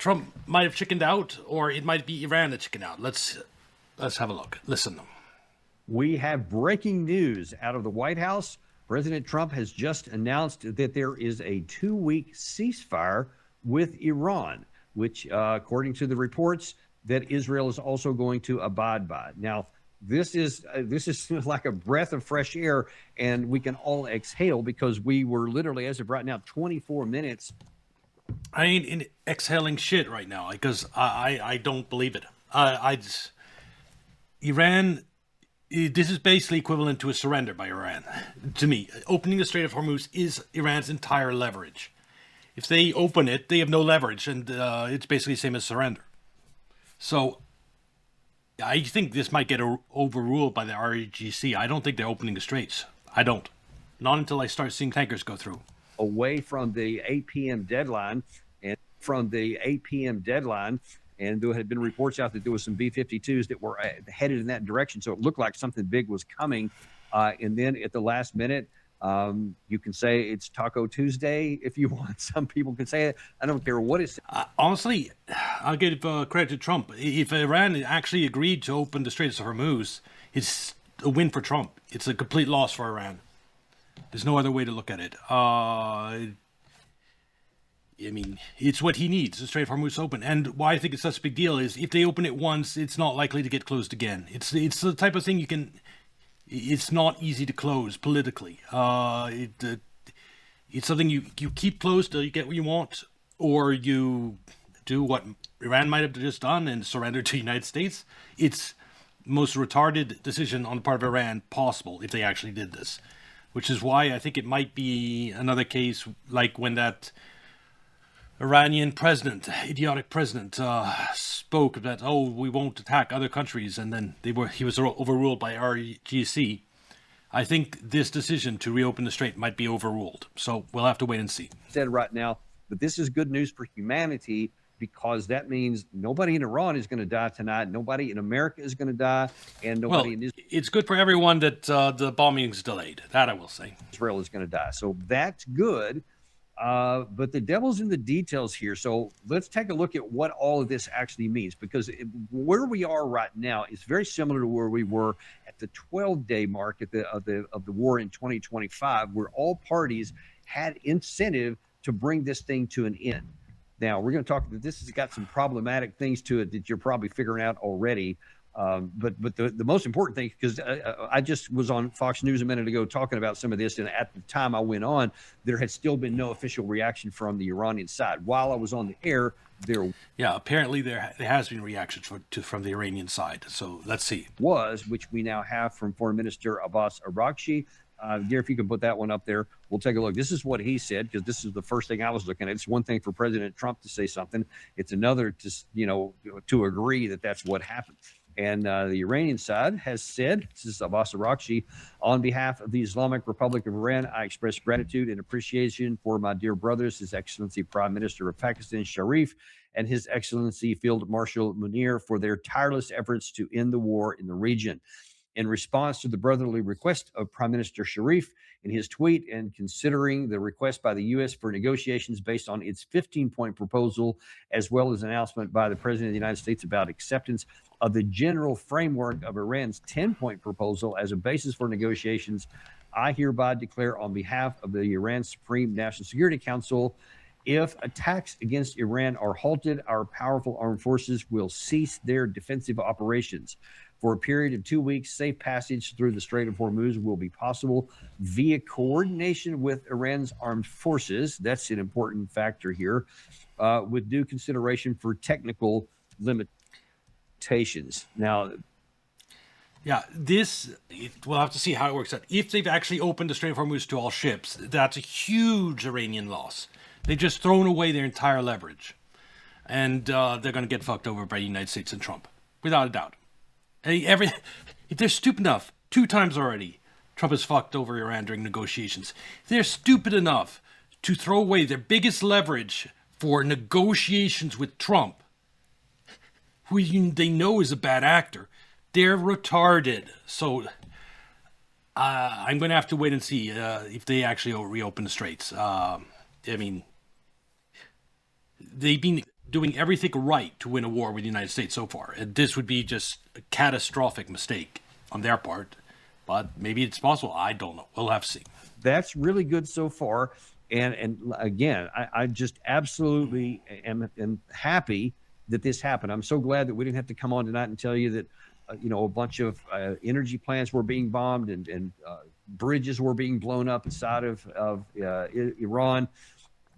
Trump might have chickened out, or it might be Iran that chickened out. Let's have a look. Listen. We have breaking news out of the White House. President Trump has just announced that there is a 2-week ceasefire with Iran, which, according to the reports, that Israel is also going to abide by. Now, this is like a breath of fresh air, and we can all exhale because we were literally, as of right now, 24 minutes. I ain't exhaling shit right now because I don't believe it. Iran, this is basically equivalent to a surrender by Iran. To me, opening the Strait of Hormuz is Iran's entire leverage. If they open it, they have no leverage, and it's basically the same as surrender. So I think this might get overruled by the RGC. I don't think they're opening the straits. I don't. Not until I start seeing tankers go through. Away from the 8 p.m. deadline, and there had been reports out that there was some B-52s that were headed in that direction, so it looked like something big was coming. And then at the last minute, you can say it's Taco Tuesday if you want. Some people can say it. I don't care what it's. Honestly, I'll give credit to Trump. If Iran actually agreed to open the Straits of Hormuz, it's a win for Trump. It's a complete loss for Iran. There's no other way to look at it. I mean, it's what he needs, the Strait of Hormuz open. And why I think it's such a big deal is if they open it once, it's not likely to get closed again. It's the type of thing you can... It's not easy to close politically. It's something you keep closed till you get what you want, or you do what Iran might have just done and surrender to the United States. It's the most retarded decision on the part of Iran possible if they actually did this. Which is why I think it might be another case like when that Iranian president, idiotic president, spoke that, we won't attack other countries, and then he was overruled by RGC. I think this decision to reopen the strait might be overruled. So we'll have to wait and see. Said right now, but this is good news for humanity because that means nobody in Iran is going to die tonight. Nobody in America is going to die, and nobody in Israel. It's good for everyone that the bombing is delayed. That I will say. Israel is going to die. So that's good. But the devil's in the details here. So let's take a look at what all of this actually means, because where we are right now is very similar to where we were at the 12-day mark of the war in 2025, where all parties had incentive to bring this thing to an end. Now, we're going to talk that this has got some problematic things to it that you're probably figuring out already. But the most important thing, because I just was on Fox News a minute ago talking about some of this, and at the time I went on, there had still been no official reaction from the Iranian side. While I was on the air, apparently there has been reaction from the Iranian side. So let's see. Which we now have from Foreign Minister Abbas Araghchi. Gary, if you can put that one up there, we'll take a look. This is what he said, because this is the first thing I was looking at. It's one thing for President Trump to say something. It's another to agree that that's what happened. And the Iranian side has said, this is Abbas Araghchi, on behalf of the Islamic Republic of Iran, I express gratitude and appreciation for my dear brothers, His Excellency Prime Minister of Pakistan, Sharif, and His Excellency Field Marshal Munir for their tireless efforts to end the war in the region. In response to the brotherly request of Prime Minister Sharif in his tweet, and considering the request by the U.S. for negotiations based on its 15-point proposal, as well as announcement by the President of the United States about acceptance of the general framework of Iran's 10-point proposal as a basis for negotiations, I hereby declare on behalf of the Iran Supreme National Security Council, if attacks against Iran are halted, our powerful armed forces will cease their defensive operations. For a period of 2 weeks, safe passage through the Strait of Hormuz will be possible via coordination with Iran's armed forces. That's an important factor here, with due consideration for technical limitations. Now, we'll have to see how it works out. If they've actually opened the Strait of Hormuz to all ships, that's a huge Iranian loss. They've just thrown away their entire leverage. And they're going to get fucked over by the United States and Trump, without a doubt. If they're stupid enough, 2 times already, Trump has fucked over Iran during negotiations. If they're stupid enough to throw away their biggest leverage for negotiations with Trump, who they know is a bad actor, they're retarded. So I'm going to have to wait and see if they actually reopen the straits. I mean, they've been doing everything right to win a war with the United States so far. And this would be just a catastrophic mistake on their part. But maybe it's possible. I don't know. We'll have to see. That's really good so far. And again, I just absolutely am happy that this happened. I'm so glad that we didn't have to come on tonight and tell you that, a bunch of energy plants were being bombed and bridges were being blown up inside of Iran.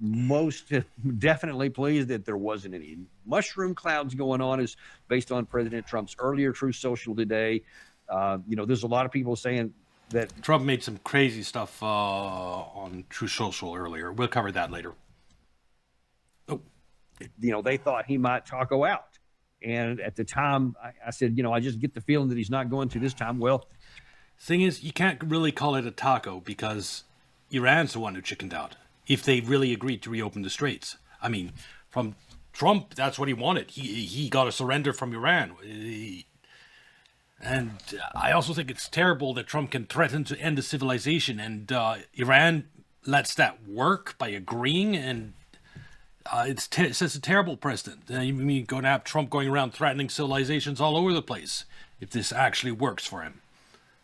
Most definitely pleased that there wasn't any mushroom clouds going on, as based on President Trump's earlier Truth Social today. There's a lot of people saying that Trump made some crazy stuff on Truth Social earlier. We'll cover that later. Oh, they thought he might taco out. And at the time, I said, I just get the feeling that he's not going to this time. Well, thing is, you can't really call it a taco because Iran's the one who chickened out. If they really agreed to reopen the straits. I mean, from Trump, that's what he wanted. He got a surrender from Iran. And I also think it's terrible that Trump can threaten to end the civilization, and Iran lets that work by agreeing, and it sets a terrible precedent. You mean going to have Trump going around threatening civilizations all over the place if this actually works for him.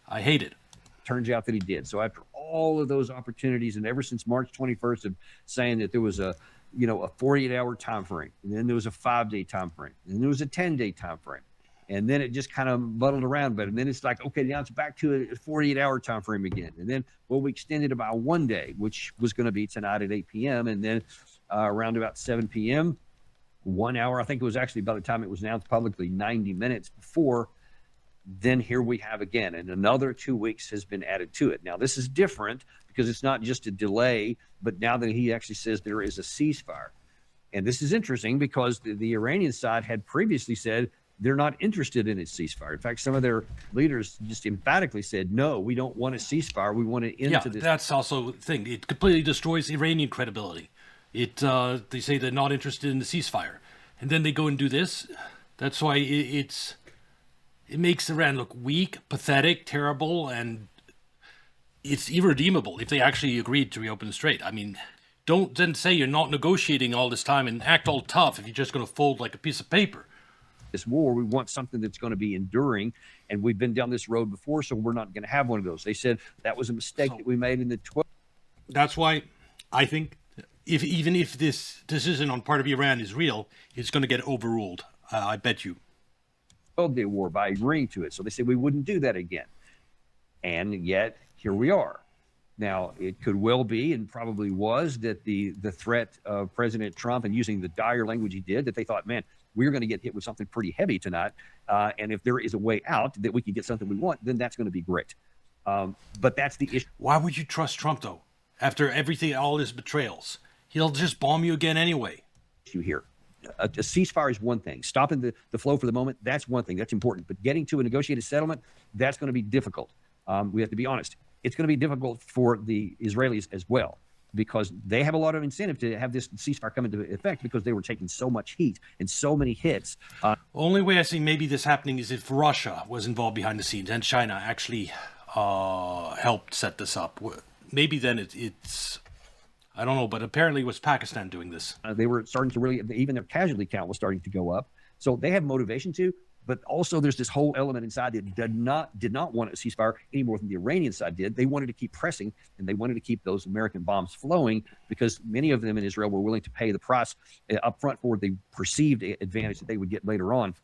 I hate it. Turns out that he did. So after all of those opportunities, and ever since March 21st of saying that there was a 48-hour time frame, and then there was a 5-day time frame, and then there was a 10-day time frame. And then it just kind of muddled around, but and then it's like, okay, now it's back to a 48-hour time frame again. And then, we extended about 1 day, which was going to be tonight at 8 p.m. And then around about 7 p.m., 1 hour, I think it was actually, by the time it was announced publicly, 90 minutes before, then here we have again, and another 2 weeks has been added to it. Now, this is different because it's not just a delay, but now that he actually says there is a ceasefire. And this is interesting because the Iranian side had previously said they're not interested in a ceasefire. In fact, some of their leaders just emphatically said, no, we don't want a ceasefire. We want to end to this. That's also the thing. It completely destroys Iranian credibility. They say they're not interested in the ceasefire. And then they go and do this. That's why it makes Iran look weak, pathetic, terrible, and it's irredeemable if they actually agreed to reopen the Strait. I mean, don't then say you're not negotiating all this time and act all tough if you're just going to fold like a piece of paper. This war, we want something that's going to be enduring, and we've been down this road before, so we're not going to have one of those. They said that was a mistake that we made in the 12. That's why I think even if this decision on part of Iran is real, it's going to get overruled. I bet you. 12-day war by agreeing to it. So they said we wouldn't do that again. And yet, here we are. Now, it could well be, and probably was, that the threat of President Trump and using the dire language he did, that they thought, man, we're going to get hit with something pretty heavy tonight. And if there is a way out that we can get something we want, then that's going to be great. But that's the issue. Why would you trust Trump, though? After everything, all his betrayals, he'll just bomb you again anyway. Here, a ceasefire is one thing. Stopping the flow for the moment, that's one thing. That's important. But getting to a negotiated settlement, that's going to be difficult. We have to be honest. It's going to be difficult for the Israelis as well, because they have a lot of incentive to have this ceasefire come into effect because they were taking so much heat and so many hits. Only way I see maybe this happening is if Russia was involved behind the scenes and China actually helped set this up. Maybe then it's I don't know, but apparently it was Pakistan doing this. They were starting to really, even their casualty count was starting to go up. So they have motivation to, but also there's this whole element inside that did not want a ceasefire any more than the Iranian side did. They wanted to keep pressing, and they wanted to keep those American bombs flowing because many of them in Israel were willing to pay the price up front for the perceived advantage that they would get later on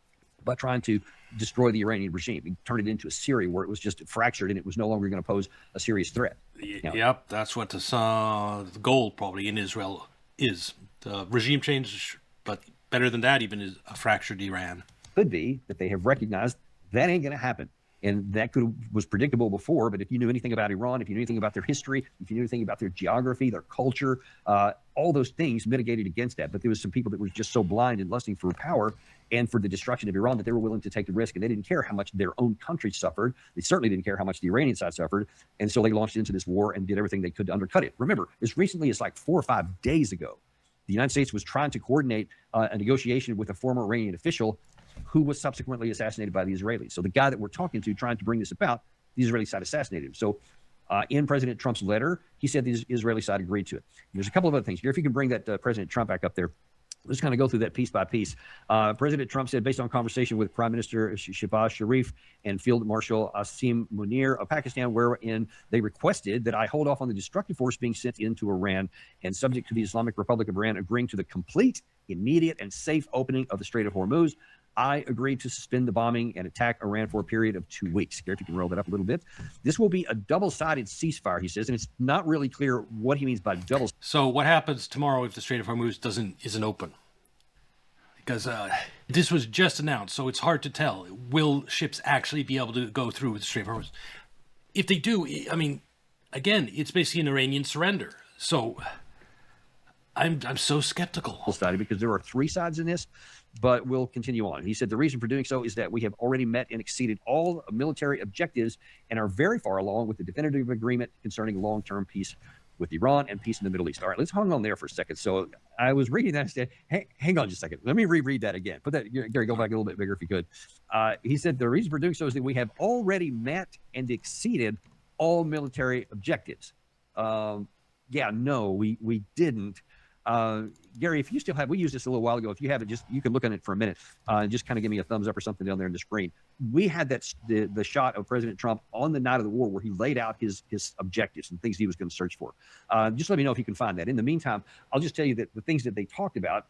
by trying to destroy the Iranian regime and turn it into a Syria where it was just fractured and it was no longer going to pose a serious threat. Yep, that's what the goal probably in Israel is. The regime change, but better than that even, is a fractured Iran. Could be that they have recognized that ain't going to happen. And that was predictable before, but if you knew anything about Iran, if you knew anything about their history, if you knew anything about their geography, their culture, all those things mitigated against that. But there was some people that were just so blind and lusting for power and for the destruction of Iran that they were willing to take the risk, and they didn't care how much their own country suffered. They certainly didn't care how much the Iranian side suffered, and so they launched into this war and did everything they could to undercut it. Remember, as recently as like 4 or 5 days ago, the United States was trying to coordinate a negotiation with a former Iranian official who was subsequently assassinated by the Israelis. So the guy that we're talking to trying to bring this about, the Israeli side assassinated him. So in President Trump's letter, he said the Israeli side agreed to it. And there's a couple of other things here. If you can bring that President Trump back up there. Let's kind of go through that piece by piece. President Trump said, based on conversation with Prime Minister Shehbaz Sharif and Field Marshal Asim Munir of Pakistan, wherein they requested that I hold off on the destructive force being sent into Iran and subject to the Islamic Republic of Iran agreeing to the complete, immediate, and safe opening of the Strait of Hormuz, I agreed to suspend the bombing and attack Iran for a period of 2 weeks. Gary, if you can roll that up a little bit. This will be a double-sided ceasefire, he says, and it's not really clear what he means by double. So what happens tomorrow if the Strait of Hormuz isn't open? Because this was just announced, so it's hard to tell. Will ships actually be able to go through the Strait of Hormuz? If they do, I mean, again, it's basically an Iranian surrender. So I'm so skeptical. Study, because there are 3 sides in this, but we'll continue on. He said the reason for doing so is that we have already met and exceeded all military objectives and are very far along with the definitive agreement concerning long-term peace with Iran and peace in the Middle East. All right, let's hang on there for a second. So I was reading that and said, hey, hang on just a second. Let me reread that again. Put that, Gary, go back a little bit bigger if you could. He said the reason for doing so is that we have already met and exceeded all military objectives. Yeah, no, we didn't. Gary, if you still have, we used this a little while ago. If you have it, just you can look on it for a minute. Just kind of give me a thumbs up or something down there on the screen. We had the shot of President Trump on the night of the war where he laid out his objectives and things he was going to search for. Just let me know if you can find that. In the meantime, I'll just tell you that the things that they talked about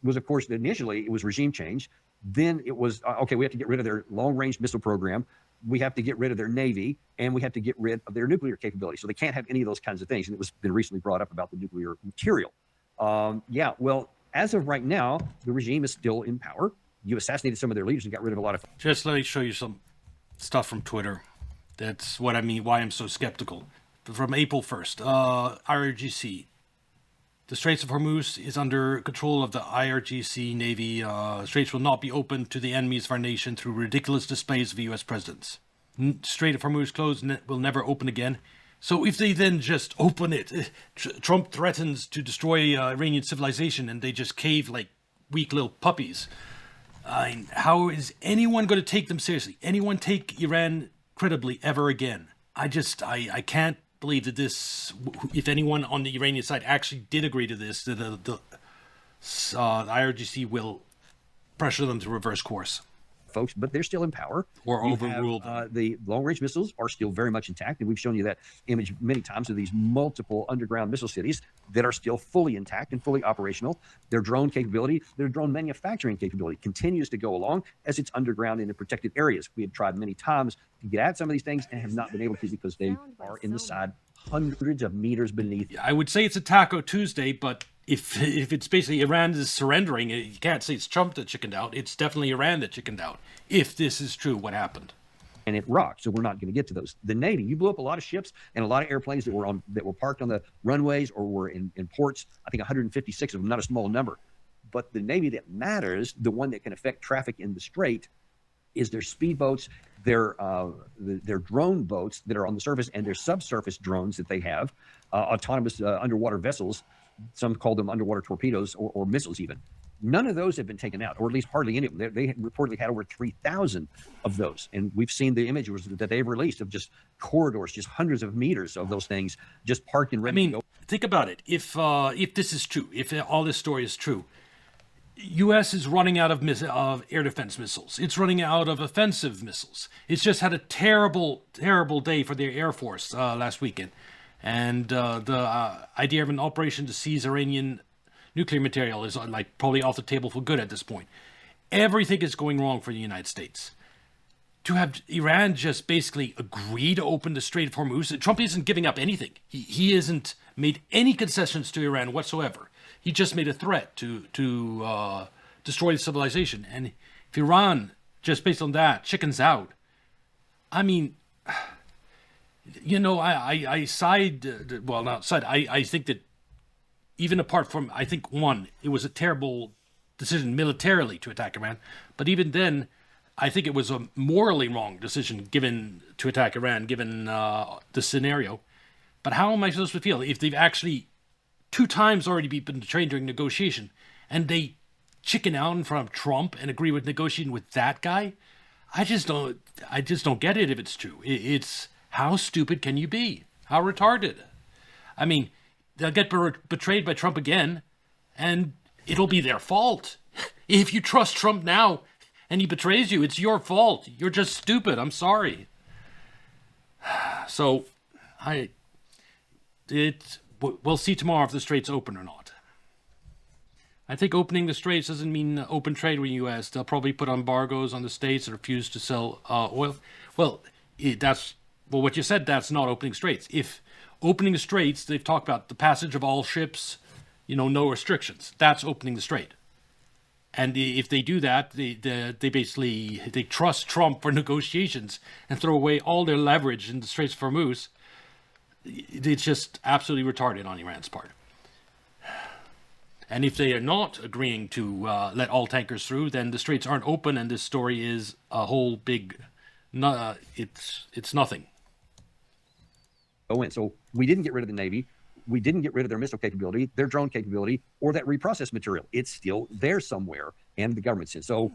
was, of course, initially it was regime change. Then it was, okay, we have to get rid of their long-range missile program. We have to get rid of their Navy, and we have to get rid of their nuclear capability. So they can't have any of those kinds of things. And it was been recently brought up about the nuclear material. Yeah, well, as of right now, the regime is still in power. You assassinated some of their leaders and got rid of a lot of... Just let me show you some stuff from Twitter. That's what I mean, why I'm so skeptical. From April 1st, IRGC. The Straits of Hormuz is under control of the IRGC Navy. Straits will not be open to the enemies of our nation through ridiculous displays of U.S. presidents. Strait of Hormuz closed will never open again. So if they then just open it, Trump threatens to destroy Iranian civilization and they just cave like weak little puppies. How is anyone going to take them seriously? Anyone take Iran credibly ever again? I can't believe that this, if anyone on the Iranian side actually did agree to this, that the IRGC will pressure them to reverse course. Folks, but they're still in power. Or overruled. The long-range missiles are still very much intact, and we've shown you that image many times of these multiple underground missile cities that are still fully intact and fully operational. Their drone capability, their drone manufacturing capability continues to go along as it's underground in the protected areas. We have tried many times to get at some of these things and have not been able to because they are in the side hundreds of meters beneath. I would say it's a Taco Tuesday, but if it's basically Iran is surrendering, you can't say it's Trump that chickened out. It's definitely Iran that chickened out, if this is true, what happened. And it rocked, so we're not going to get to those. The Navy, you blew up a lot of ships and a lot of airplanes that were parked on the runways or were in ports. I think 156 of them, not a small number. But the Navy that matters, the one that can affect traffic in the Strait, is their speedboats, their drone boats that are on the surface, and their subsurface drones that they have, autonomous underwater vessels. Some call them underwater torpedoes or missiles even. None of those have been taken out, or at least hardly any of them. They reportedly had over 3,000 of those. And we've seen the images that they've released of just corridors, just hundreds of meters of those things just parked and ready to go. Think about it. If this is true, if all this story is true, U.S. is running out of air defense missiles. It's running out of offensive missiles. It's just had a terrible, terrible day for their Air Force last weekend. And the idea of an operation to seize Iranian nuclear material is like probably off the table for good at this point. Everything is going wrong for the United States. To have Iran just basically agree to open the Strait of Hormuz, Trump isn't giving up anything. He hasn't made any concessions to Iran whatsoever. He just made a threat to destroy the civilization. And if Iran, just based on that, chickens out, I mean, you know, I side, well, not side, I think that even apart from, I think, one, it was a terrible decision militarily to attack Iran. But even then, I think it was a morally wrong decision to attack Iran, given the scenario. But how am I supposed to feel if they've actually 2 times already been betrayed during negotiation and they chicken out in front of Trump and agree with negotiating with that guy? I just don't get it if it's true. It's how stupid can you be? How retarded? I mean, they'll get betrayed by Trump again, and it'll be their fault. If you trust Trump now and he betrays you, it's your fault. You're just stupid. I'm sorry. So, we'll see tomorrow if the Strait's open or not. I think opening the Straits doesn't mean open trade with the U.S. They'll probably put embargoes on the states and refuse to sell oil. Well, what you said, that's not opening Straits. If opening the Straits, they've talked about the passage of all ships, no restrictions. That's opening the Strait. And if they do that, they basically trust Trump for negotiations and throw away all their leverage in the Straits of Hormuz. It's just absolutely retarded on Iran's part. And if they are not agreeing to let all tankers through, then the Straits aren't open, and this story is a whole big. It's nothing. So we didn't get rid of the Navy. We didn't get rid of their missile capability, their drone capability, or that reprocessed material. It's still there somewhere, and the government says so.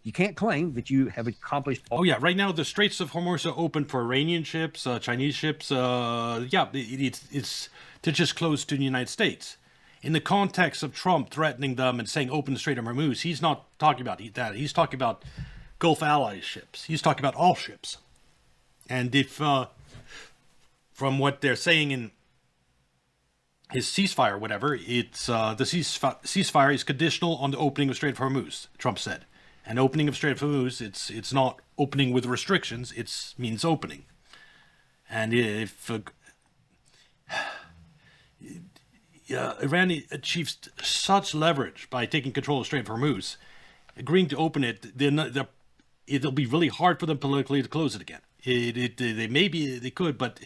You can't claim that you have accomplished. Oh yeah, right now the Straits of Hormuz are open for Iranian ships, Chinese ships. It's to just close to the United States. In the context of Trump threatening them and saying open the Strait of Hormuz, he's not talking about that. He's talking about Gulf allies ships. He's talking about all ships. And if, from what they're saying in his ceasefire or whatever, it's the ceasefire is conditional on the opening of Strait of Hormuz, Trump said. And opening of Strait of Hormuz, it's not opening with restrictions, it means opening. And if Iran achieved such leverage by taking control of Strait of Hormuz, agreeing to open it, it'll be really hard for them politically to close it again. They could, but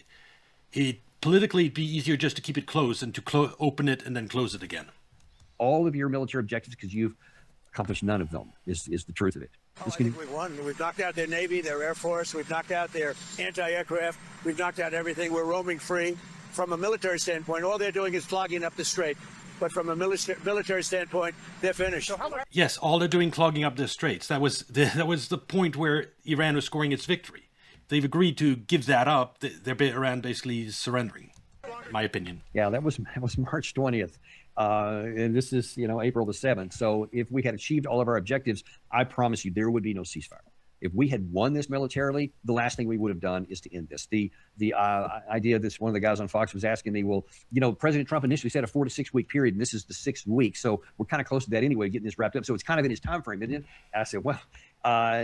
politically it'd be easier just to keep it closed than to open it and then close it again. All of your military objectives, because you've accomplished none of them, is the truth of it. I think we've won. We've knocked out their Navy, their Air Force. We've knocked out their anti-aircraft. We've knocked out everything. We're roaming free. From a military standpoint, all they're doing is clogging up the Strait. But from a military standpoint, they're finished. Yes, all they're doing clogging up the straits. That was the point where Iran was scoring its victory. They've agreed to give that up. Iran basically is surrendering, in my opinion. Yeah, that was March 20th. And this is, April the 7th. So if we had achieved all of our objectives, I promise you there would be no ceasefire. If we had won this militarily, the last thing we would have done is to end this. The idea that one of the guys on Fox was asking me, well, President Trump initially said a 4 to 6 week period, and this is the 6th week. So we're kind of close to that anyway, getting this wrapped up. So it's kind of in his time frame, isn't it? I said, well,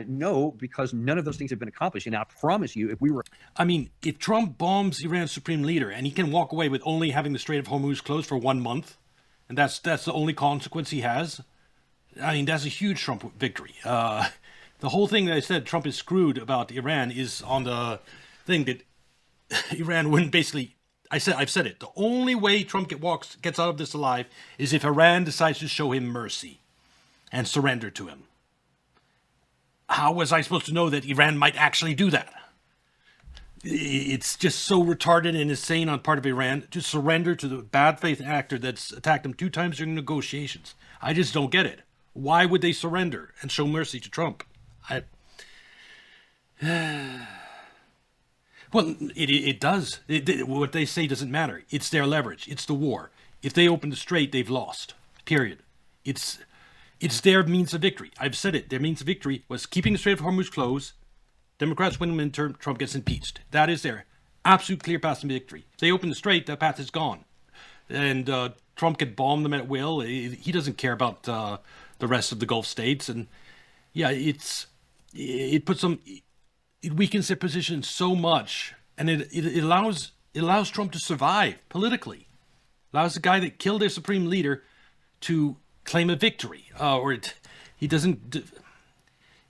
no, because none of those things have been accomplished. And I promise you, if Trump bombs Iran's supreme leader and he can walk away with only having the Strait of Hormuz closed for 1 month, and that's the only consequence he has, that's a huge Trump victory. The whole thing that I said Trump is screwed about Iran is on the thing that Iran wouldn't basically. I've said it. The only way Trump gets out of this alive is if Iran decides to show him mercy and surrender to him. How was I supposed to know that Iran might actually do that? It's just so retarded and insane on part of Iran to surrender to the bad faith actor that's attacked them 2 times during negotiations. I just don't get it. Why would they surrender and show mercy to Trump? Well, it does. What they say doesn't matter. It's their leverage. It's the war. If they open the Strait, they've lost. Period. It's their means of victory. I've said it. Their means of victory was keeping the Strait of Hormuz closed. Democrats win the midterm. Trump gets impeached. That is their absolute clear path to victory. If they open the Strait, that path is gone. And Trump can bomb them at will. He doesn't care about the rest of the Gulf states. And yeah, it weakens their position so much, and it allows Trump to survive politically. Allows the guy that killed their supreme leader to claim a victory, he doesn't.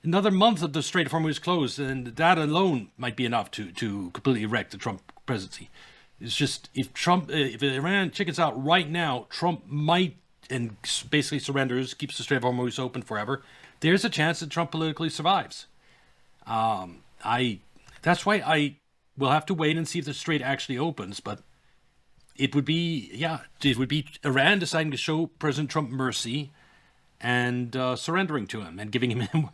Another month of the Strait of Hormuz closed, and that alone might be enough to completely wreck the Trump presidency. It's just if Iran chickens out right now, Trump might and basically surrenders, keeps the Strait of Hormuz open forever. There's a chance that Trump politically survives. That's why I will have to wait and see if the Strait actually opens, but it would be Iran deciding to show President Trump mercy and surrendering to him and giving him,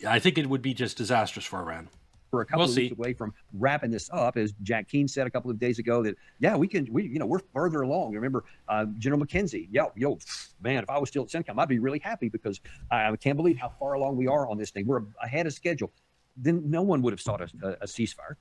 I think it would be just disastrous for Iran. We're a couple We'll of see. weeks away from wrapping this up, as Jack Keane said a couple of days ago. That we're further along. Remember, General McKenzie, man, if I was still at CENTCOM, I'd be really happy because I can't believe how far along we are on this thing. We're ahead of schedule. Then no one would have sought a ceasefire.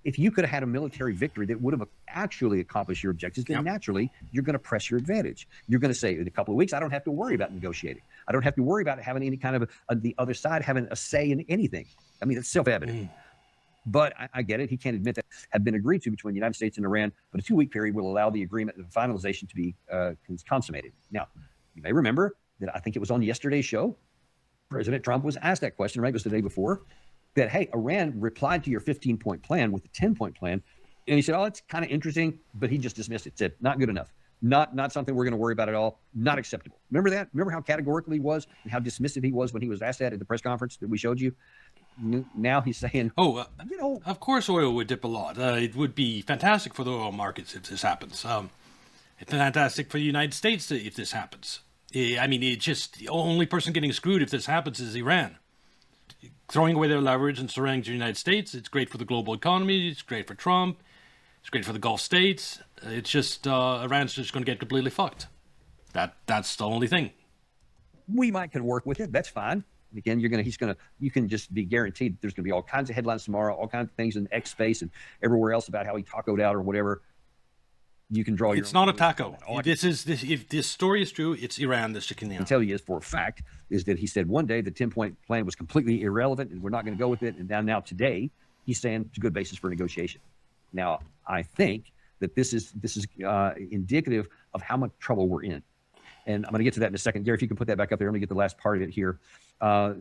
If you could have had a military victory that would have actually accomplished your objectives, then naturally you're going to press your advantage. You're going to say, in a couple of weeks, I don't have to worry about negotiating. I don't have to worry about having any kind of the other side having a say in anything. I mean, it's self-evident. But I get it. He can't admit that had been agreed to between the United States and Iran, but a 2-week period will allow the agreement, the finalization to be consummated. Now, you may remember that I think it was on yesterday's show, President Trump was asked that question, right? It was the day before, that, hey, Iran replied to your 15-point plan with a 10-point plan. And he said, oh, it's kind of interesting, but he just dismissed it, said, not good enough. Not something we're going to worry about at all. Not acceptable. Remember that? Remember how categorical he was and how dismissive he was when he was asked that at the press conference that we showed you? Now he's saying, of course oil would dip a lot. It would be fantastic for the oil markets if this happens. It's fantastic for the United States if this happens. I mean, it's just the only person getting screwed if this happens is Iran. Throwing away their leverage and surrendering to the United States, it's great for the global economy. It's great for Trump. It's great for the Gulf states. It's just Iran's just going to get completely fucked. That's the only thing. We can work with it. That's fine. Again, you can just be guaranteed there's going to be all kinds of headlines tomorrow, all kinds of things in X space and everywhere else about how he tacoed out or whatever. You can draw your. It's not a taco. If this story is true, it's Iran that's chickening out. I can tell you is for a fact is that he said one day the 10-point plan was completely irrelevant and we're not going to go with it. And now today he's saying it's a good basis for negotiation. Now I think that this is indicative of how much trouble we're in. And I'm going to get to that in a second. Gary, if you can put that back up there, I'm going to get the last part of it here.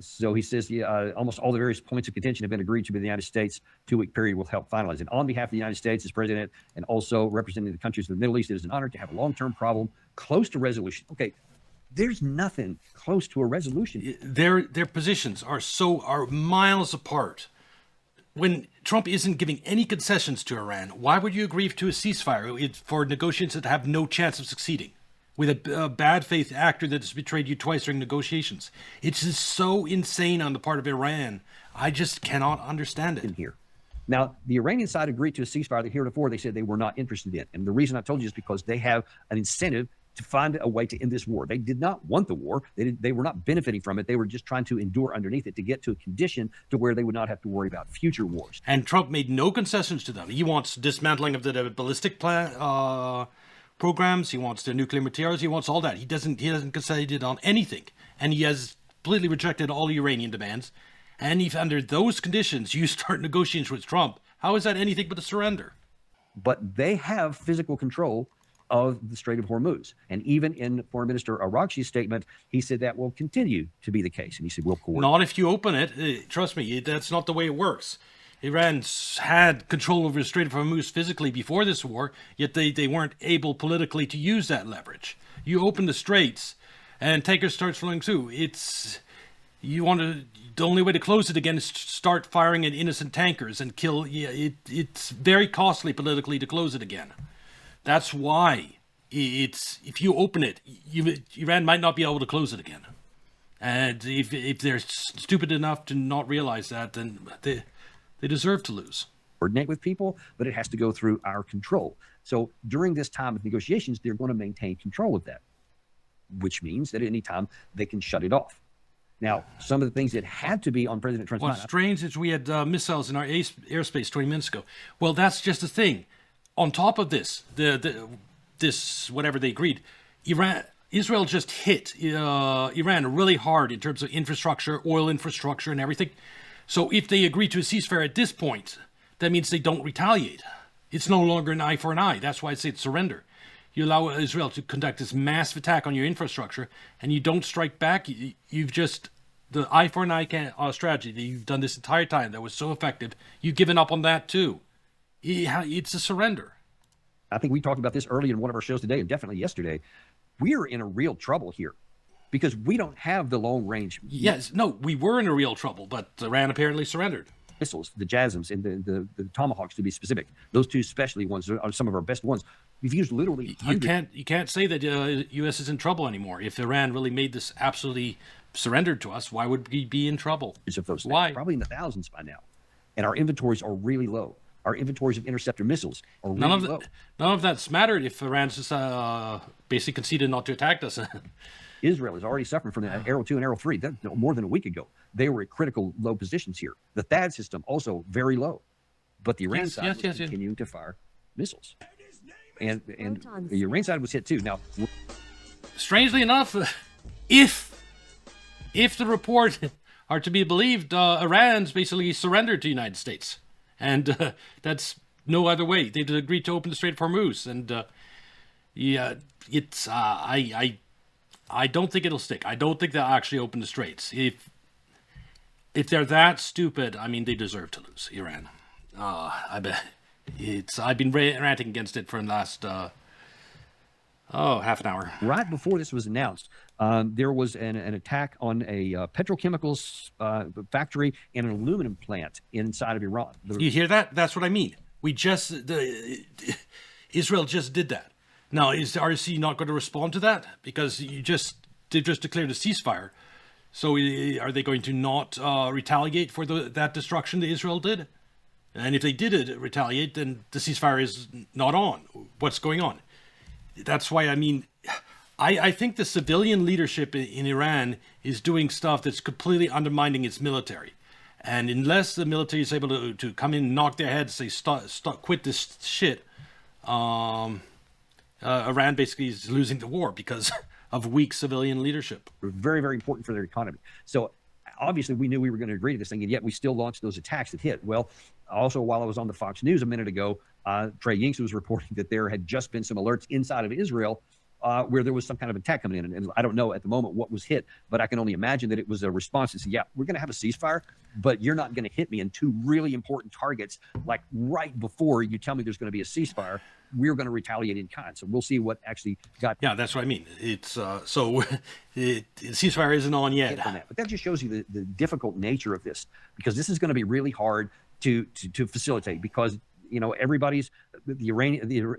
So he says, almost all the various points of contention have been agreed to by the United States. 2-week period will help finalize it. On behalf of the United States as president and also representing the countries of the Middle East, it is an honor to have a long-term problem close to resolution. Okay, there's nothing close to a resolution. Their positions are miles apart. When Trump isn't giving any concessions to Iran, why would you agree to a ceasefire for negotiations that have no chance of succeeding? With a bad faith actor that has betrayed you twice during negotiations. It's just so insane on the part of Iran. I just cannot understand it. In here. Now, the Iranian side agreed to a ceasefire that heretofore they said they were not interested in. And the reason I told you is because they have an incentive to find a way to end this war. They did not want the war. They were not benefiting from it. They were just trying to endure underneath it to get to a condition to where they would not have to worry about future wars. And Trump made no concessions to them. He wants dismantling of the ballistic programs. He wants the nuclear materials. He wants all that. He doesn't concede on anything, and he has completely rejected all Iranian demands. And if under those conditions you start negotiations with Trump, how is that anything but a surrender? But they have physical control of the Strait of Hormuz, and even in Foreign Minister Araghchi's statement, he said that will continue to be the case. And he said, "We'll coordinate." Not if you open it. Trust me, that's not the way it works. Iran's had control over the Strait of Hormuz physically before this war, yet they weren't able politically to use that leverage. You open the straits, and tankers start flowing through. The only way to close it again is to start firing at innocent tankers and kill. It's very costly politically to close it again. That's why if you open it, Iran might not be able to close it again. And if they're stupid enough to not realize that, then they deserve to lose. Coordinate with people, but it has to go through our control. So during this time of negotiations, they're going to maintain control of that, which means that at any time they can shut it off. Now, some of the things that had to be on President Trump's mind. What's strange is we had missiles in our airspace 20 minutes ago. Well, that's just the thing. On top of this, this whatever they agreed, Israel just hit Iran really hard in terms of infrastructure, oil infrastructure, and everything. So if they agree to a ceasefire at this point, that means they don't retaliate. It's no longer an eye for an eye. That's why I say it's surrender. You allow Israel to conduct this massive attack on your infrastructure, and you don't strike back. You've just, the eye for an eye strategy that you've done this entire time that was so effective, you've given up on that too. It's a surrender. I think we talked about this earlier in one of our shows today, and definitely yesterday. We're in a real trouble here, because we don't have the long range. Yes, no, we were in a real trouble, but Iran apparently surrendered. Missiles, the JASSMs and the Tomahawks, to be specific. Those two specialty ones are some of our best ones. We've used literally hundreds. You can't say that U.S. is in trouble anymore. If Iran really made this absolutely surrendered to us, why would we be in trouble? Of those things, why? Probably in the thousands by now. and our inventories are really low. Our inventories of interceptor missiles are really low. None of that's mattered if Iran's just basically conceded not to attack us. Israel is already suffering from the Arrow 2 and Arrow 3. More than a week ago, they were at critical low positions here. The THAAD system also very low, but the Iran side was continuing to fire missiles, and the Iran side was hit too. Now, strangely enough, if the report are to be believed, Iran's basically surrendered to the United States, and that's no other way. They'd agreed to open the Strait of Hormuz, and it's I don't think it'll stick. I don't think they'll actually open the straits. If they're that stupid, I mean, they deserve to lose, Iran. I bet I've been ranting against it for the last half an hour. Right before this was announced, there was an attack on a petrochemicals factory and an aluminum plant inside of Iran. You hear that? That's what I mean. Israel just did that. Now, is the RC not going to respond to that? Because they just declared a ceasefire. So are they going to not retaliate for that destruction that Israel did? And if they did retaliate, then the ceasefire is not on. What's going on? That's why, I mean, I think the civilian leadership in Iran is doing stuff that's completely undermining its military. And unless the military is able to come in and knock their heads, say, quit this shit, Iran basically is losing the war because of weak civilian leadership. Very, very important for their economy. So obviously we knew we were going to agree to this thing, and yet we still launched those attacks that hit. Well, also while I was on the Fox News a minute ago, Trey Yingst was reporting that there had just been some alerts inside of Israel where there was some kind of attack coming in. And I don't know at the moment what was hit, but I can only imagine that it was a response to say, yeah, we're going to have a ceasefire, but you're not going to hit me in two really important targets. Like right before you tell me there's going to be a ceasefire, we're going to retaliate in kind. So we'll see what actually got. Yeah, that's what I mean. It's the ceasefire isn't on yet. But that just shows you the difficult nature of this, because this is going to be really hard to facilitate, because, you know, the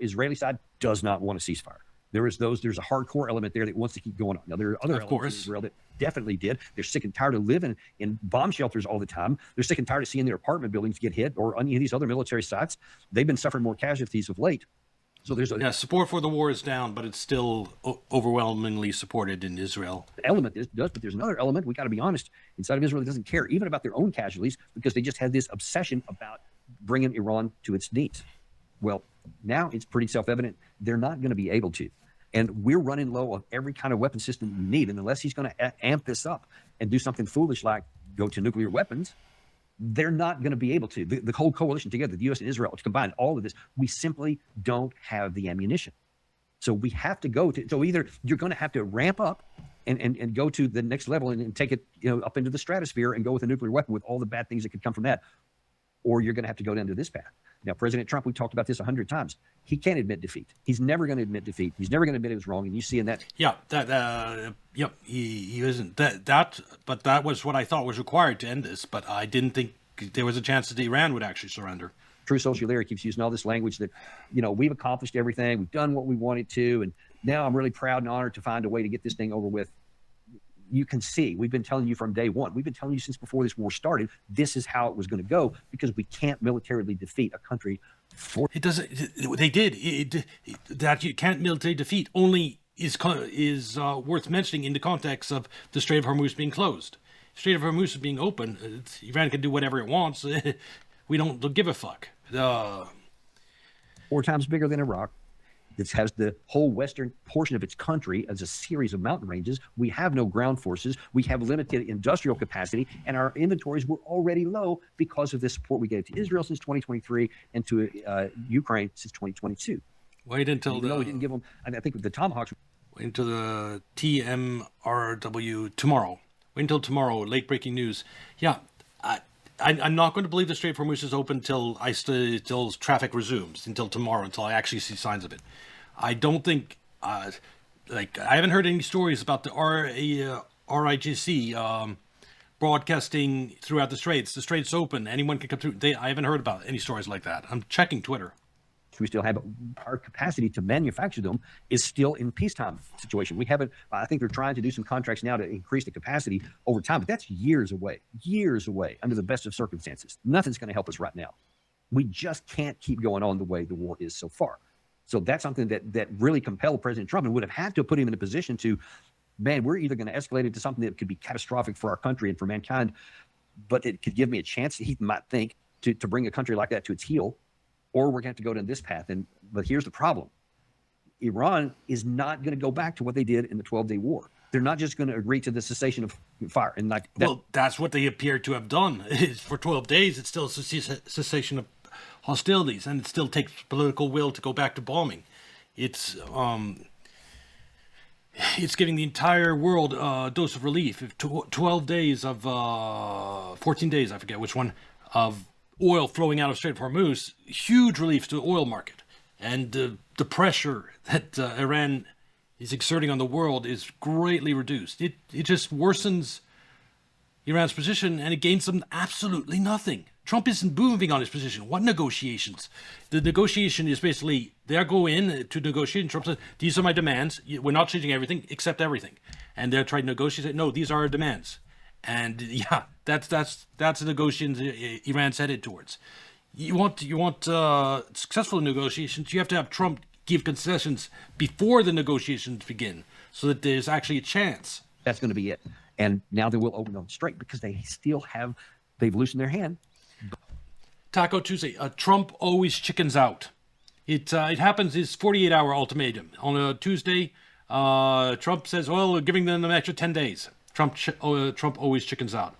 Israeli side does not want a ceasefire. There's a hardcore element there that wants to keep going on. Now, there are other elements in Israel that definitely did. They're sick and tired of living in bomb shelters all the time. They're sick and tired of seeing their apartment buildings get hit or any of these other military sites. They've been suffering more casualties of late. So there's support for the war is down, but it's still overwhelmingly supported in Israel. Element this does, but there's another element. We got to be honest. Inside of Israel, that doesn't care even about their own casualties, because they just had this obsession about bringing Iran to its knees. Well, now it's pretty self-evident they're not going to be able to. And we're running low on every kind of weapon system you need. And unless he's going to amp this up and do something foolish like go to nuclear weapons, they're not going to be able to. The whole coalition together, the U.S. and Israel, to combine all of this, we simply don't have the ammunition. So we have to go to, so either you're going to have to ramp up and go to the next level and take it, you know, up into the stratosphere and go with a nuclear weapon with all the bad things that could come from that, or you're going to have to go down to this path. Now, President Trump, we talked about this 100 times. He can't admit defeat. He's never going to admit defeat. He's never going to admit it was wrong. And you see in that. Yeah, he isn't. But that was what I thought was required to end this. But I didn't think there was a chance that Iran would actually surrender. True Social Leader keeps using all this language that, you know, we've accomplished everything. We've done what we wanted to. And now I'm really proud and honored to find a way to get this thing over with. You can see, we've been telling you from day one. We've been telling you since before this war started, this is how it was going to go, because we can't militarily defeat a country. It doesn't. They did. That you can't militarily defeat only is worth mentioning in the context of the Strait of Hormuz being closed. Strait of Hormuz being open, Iran can do whatever it wants. We don't give a fuck. 4 times bigger than Iraq. This has the whole western portion of its country as a series of mountain ranges. We have no ground forces. We have limited industrial capacity, and our inventories were already low because of the support we gave to Israel since 2023 and to Ukraine since 2022. Wait until we didn't give them. I think with the Tomahawks. Wait until the TMRW tomorrow. Wait until tomorrow. Late breaking news. Yeah, I'm not going to believe the Strait of Hormuz is open till traffic resumes, until tomorrow, until I actually see signs of it. I don't think, I haven't heard any stories about the RIGC broadcasting throughout the Straits. The Straits open, anyone can come through. I haven't heard about any stories like that. I'm checking Twitter. we still have, our capacity to manufacture them is still in peacetime situation. We haven't, I think they're trying to do some contracts now to increase the capacity over time, but that's years away under the best of circumstances. Nothing's going to help us right now. We just can't keep going on the way the war is so far. So that's something that really compelled President Trump and would have had to put him in a position to, man, we're either going to escalate it to something that could be catastrophic for our country and for mankind, but it could give me a chance, he might think, to bring a country like that to its heel, or we're going to have to go down this path. But here's the problem. Iran is not going to go back to what they did in the 12-day war. They're not just going to agree to the cessation of fire. And like that, well, that's what they appear to have done. For 12 days, it's still a cessation of hostilities, and it still takes political will to go back to bombing. It's giving the entire world a dose of relief. If 12 days of 14 days, I forget which one, of oil flowing out of Strait of Hormuz, huge relief to the oil market. And the pressure that Iran is exerting on the world is greatly reduced. It just worsens Iran's position, and it gains them absolutely nothing. Trump isn't moving on his position. What negotiations? The negotiation is basically, they go in to negotiate, and Trump says, these are my demands. We're not changing everything, except everything. And they're trying to negotiate. No, these are our demands. And yeah, that's the negotiations Iran's headed towards. You want successful negotiations, you have to have Trump give concessions before the negotiations begin, so that there's actually a chance. That's going to be it. And now they will open on the Strait because they've loosened their hand. Taco Tuesday. Trump always chickens out. It happens. His 48-hour ultimatum on a Tuesday. Trump says, "Well, we're giving them an extra 10 days." Trump always chickens out,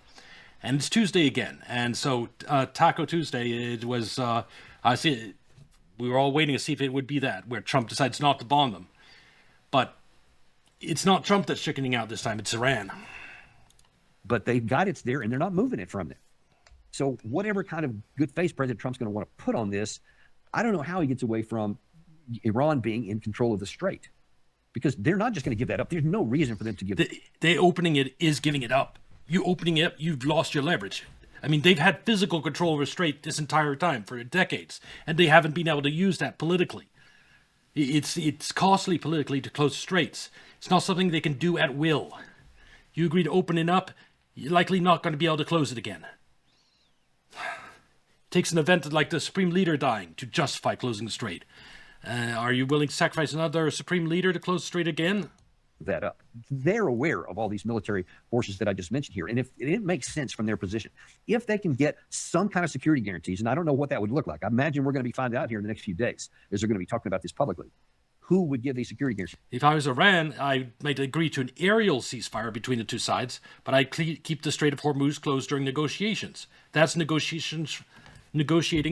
and it's Tuesday again. And so Taco Tuesday, it was. I see. We were all waiting to see if it would be that where Trump decides not to bomb them, but it's not Trump that's chickening out this time. It's Iran. But they've got it there, and they're not moving it from there. So whatever kind of good face President Trump's going to want to put on this, I don't know how he gets away from Iran being in control of the Strait, because they're not just going to give that up. There's no reason for them to give it. They opening it is giving it up. You opening it up, you've lost your leverage. I mean, they've had physical control over Strait this entire time for decades, and they haven't been able to use that politically. It's costly politically to close straits. It's not something they can do at will. You agree to open it up, you're likely not going to be able to close it again. It takes an event like the Supreme Leader dying to justify closing the Strait. Are you willing to sacrifice another Supreme Leader to close the Strait again? That up. They're aware of all these military forces that I just mentioned here. And if it makes sense from their position, if they can get some kind of security guarantees, and I don't know what that would look like. I imagine we're going to be finding out here in the next few days, as they're going to be talking about this publicly. Who would give these security guarantees? If I was Iran, I might agree to an aerial ceasefire between the two sides, but I'd keep the Strait of Hormuz closed during negotiations. That's negotiating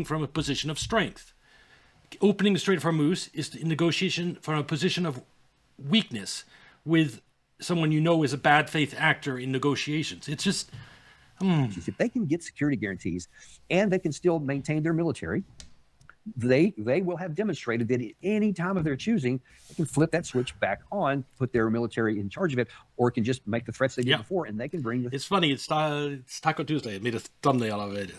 from a position of strength. Opening the Strait of Hormuz is negotiation from a position of weakness with someone you know is a bad faith actor in negotiations. It's just... If they can get security guarantees and they can still maintain their military, they will have demonstrated that at any time of their choosing, they can flip that switch back on, put their military in charge of it, or can just make the threats they did before, and they can bring the... It's funny. It's Taco Tuesday. I made a thumbnail of it.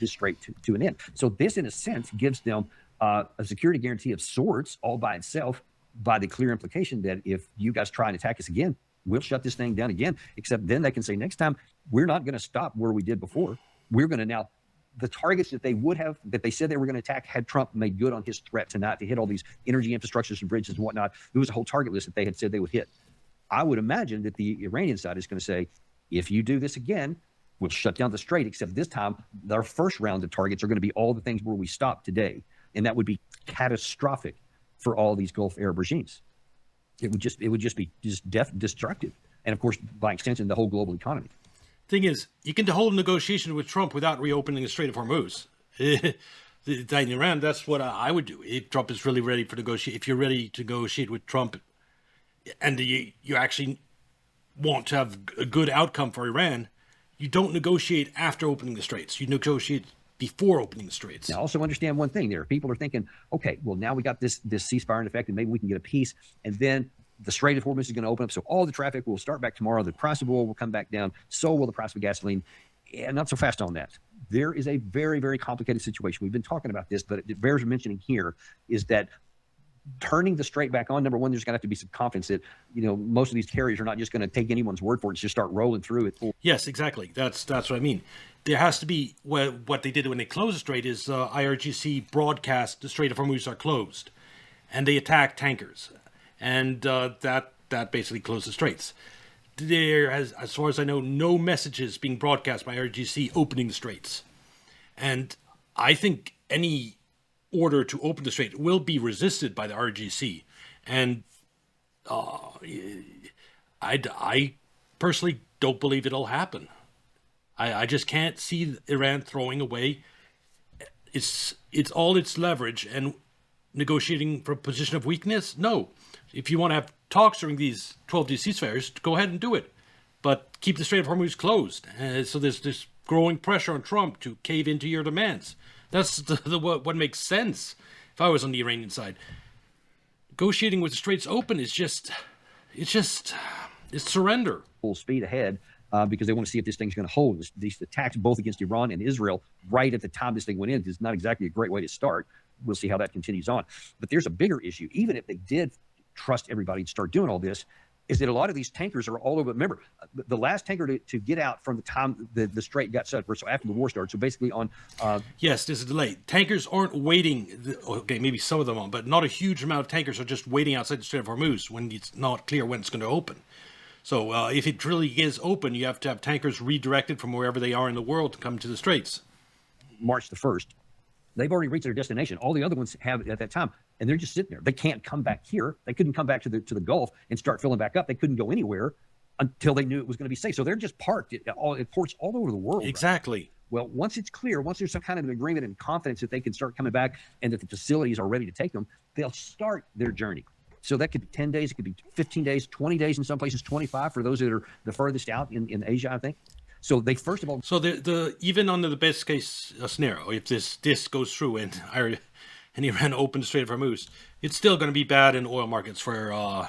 This Strait to an end. So this, in a sense, gives them a security guarantee of sorts all by itself, by the clear implication that if you guys try and attack us again, we'll shut this thing down again. Except then they can say, next time, we're not going to stop where we did before. We're going to now... The targets that they said they were going to attack, had Trump made good on his threat tonight to hit all these energy infrastructures and bridges and whatnot. There was a whole target list that they had said they would hit. I would imagine that the Iranian side is going to say, if you do this again, we'll shut down the Strait, except this time, their first round of targets are going to be all the things where we stopped today. And that would be catastrophic for all these Gulf Arab regimes. It would just be destructive. And of course, by extension, the whole global economy. Thing is, you can hold a negotiation with Trump without reopening the Strait of Hormuz. In Iran, that's what I would do. If Trump is really ready for negotiate, if you're ready to negotiate with Trump, and you actually want to have a good outcome for Iran, you don't negotiate after opening the straits. You negotiate before opening the straits. Now, also understand one thing there. People are thinking, okay, well, now we got this ceasefire in effect, and maybe we can get a peace, and then the Strait of Hormuz is going to open up, so all the traffic will start back tomorrow. The price of oil will come back down. So will the price of gasoline. And not so fast on that. There is a very, very complicated situation. We've been talking about this, but it bears mentioning here is that turning the Strait back on, number one, there's going to have to be some confidence that, most of these carriers are not just going to take anyone's word for it, just start rolling through it. Yes, exactly. That's what I mean. There has to be, what they did when they closed the Strait is IRGC broadcast the Strait of Hormuz are closed, and they attack tankers, and that basically closed the straits. There has, as far as I know, no messages being broadcast by IRGC opening the straits, and I think any order to open the strait will be resisted by the RGC, and I personally don't believe it'll happen. I just can't see Iran throwing away it's all its leverage and negotiating from a position of weakness. No, if you want to have talks during these 12-day ceasefires, go ahead and do it, but keep the Strait of Hormuz closed. So there's this growing pressure on Trump to cave into your demands. That's what makes sense. If I was on the Iranian side, negotiating with the straits open is it's surrender. Full speed ahead because they want to see if this thing's going to hold. These attacks both against Iran and Israel right at the time this thing went in is not exactly a great way to start. We'll see how that continues on. But there's a bigger issue. Even if they did trust everybody to start doing all this, is that a lot of these tankers are all over. Remember, the last tanker to get out from the time the Strait got set, so after the war started, so basically on... yes, there's a delay. Tankers aren't waiting. Okay, maybe some of them are, but not a huge amount of tankers are just waiting outside the Strait of Hormuz when it's not clear when it's going to open. So if it really is open, you have to have tankers redirected from wherever they are in the world to come to the Straits. March the 1st. They've already reached their destination. All the other ones have at that time, and they're just sitting there. They can't come back here. They couldn't come back to the Gulf and start filling back up. They couldn't go anywhere until they knew it was going to be safe. So they're just parked at ports all over the world. Exactly. Right? Well, once it's clear, once there's some kind of an agreement and confidence that they can start coming back and that the facilities are ready to take them, they'll start their journey. So that could be 10 days, it could be 15 days, 20 days in some places, 25 for those that are the furthest out in Asia, I think. So they first of all. So the even under the best case scenario, if this goes through and Iran opens the Strait of Hormuz, it's still going to be bad in oil markets for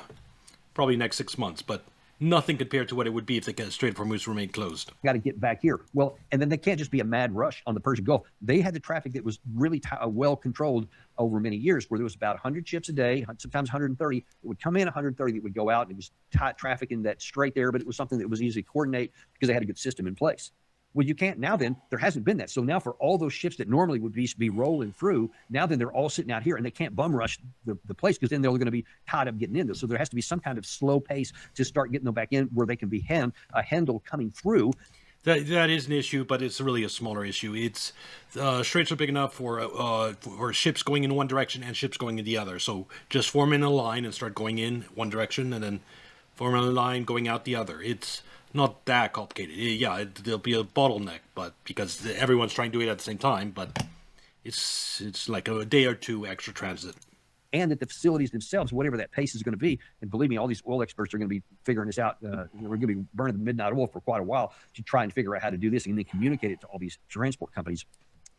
probably next 6 months, but nothing compared to what it would be if the Strait of Hormuz remained closed. Got to get back here. Well, and then they can't just be a mad rush on the Persian Gulf. They had the traffic that was really well controlled over many years, where there was about 100 ships a day, sometimes 130. It would come in 130 that would go out, and it was tight traffic in that strait there, but it was something that was easy to coordinate because they had a good system in place. Well, you can't now. Then there hasn't been that. So now for all those ships that normally would be rolling through, now then they're all sitting out here and they can't bum rush the place because then they're going to be tied up getting in there. So there has to be some kind of slow pace to start getting them back in where they can be handled coming through. That is an issue, but it's really a smaller issue. It's straits are big enough for ships going in one direction and ships going in the other. So just form in a line and start going in one direction, and then form in a line going out the other. It's not that complicated. Yeah, there'll be a bottleneck, but because everyone's trying to do it at the same time, but it's like a day or two extra transit. And that the facilities themselves, whatever that pace is going to be, and believe me, all these oil experts are going to be figuring this out. We're going to be burning the midnight oil for quite a while to try and figure out how to do this and then communicate it to all these transport companies.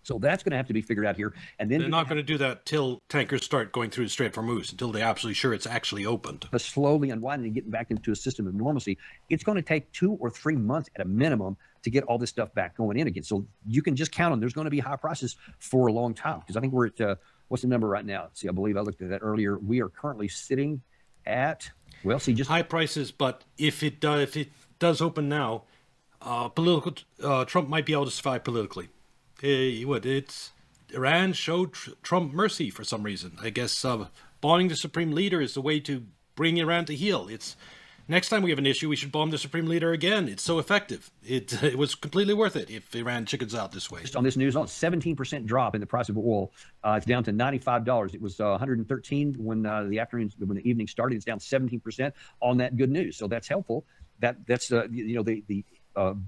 So that's going to have to be figured out here. And then they're not going to do that till tankers start going through the Strait of Hormuz, until they're absolutely sure it's actually opened. But slowly unwinding and getting back into a system of normalcy, it's going to take 2 or 3 months at a minimum to get all this stuff back going in again. So you can just count on there's going to be high prices for a long time, because I think we're at what's the number right now? Let's see, I believe I looked at that earlier. We are currently sitting at just high prices. But if it does open now, Trump might be able to survive politically. It's Iran showed Trump mercy for some reason. I guess bombing the supreme leader is the way to bring Iran to heel. It's next time we have an issue, we should bomb the supreme leader again. It's so effective. It was completely worth it if Iran chickens out this way. Just on this news, 17% drop in the price of oil. It's down to $95. It was 113 when the evening started. It's down 17% on that good news. So that's helpful. That's the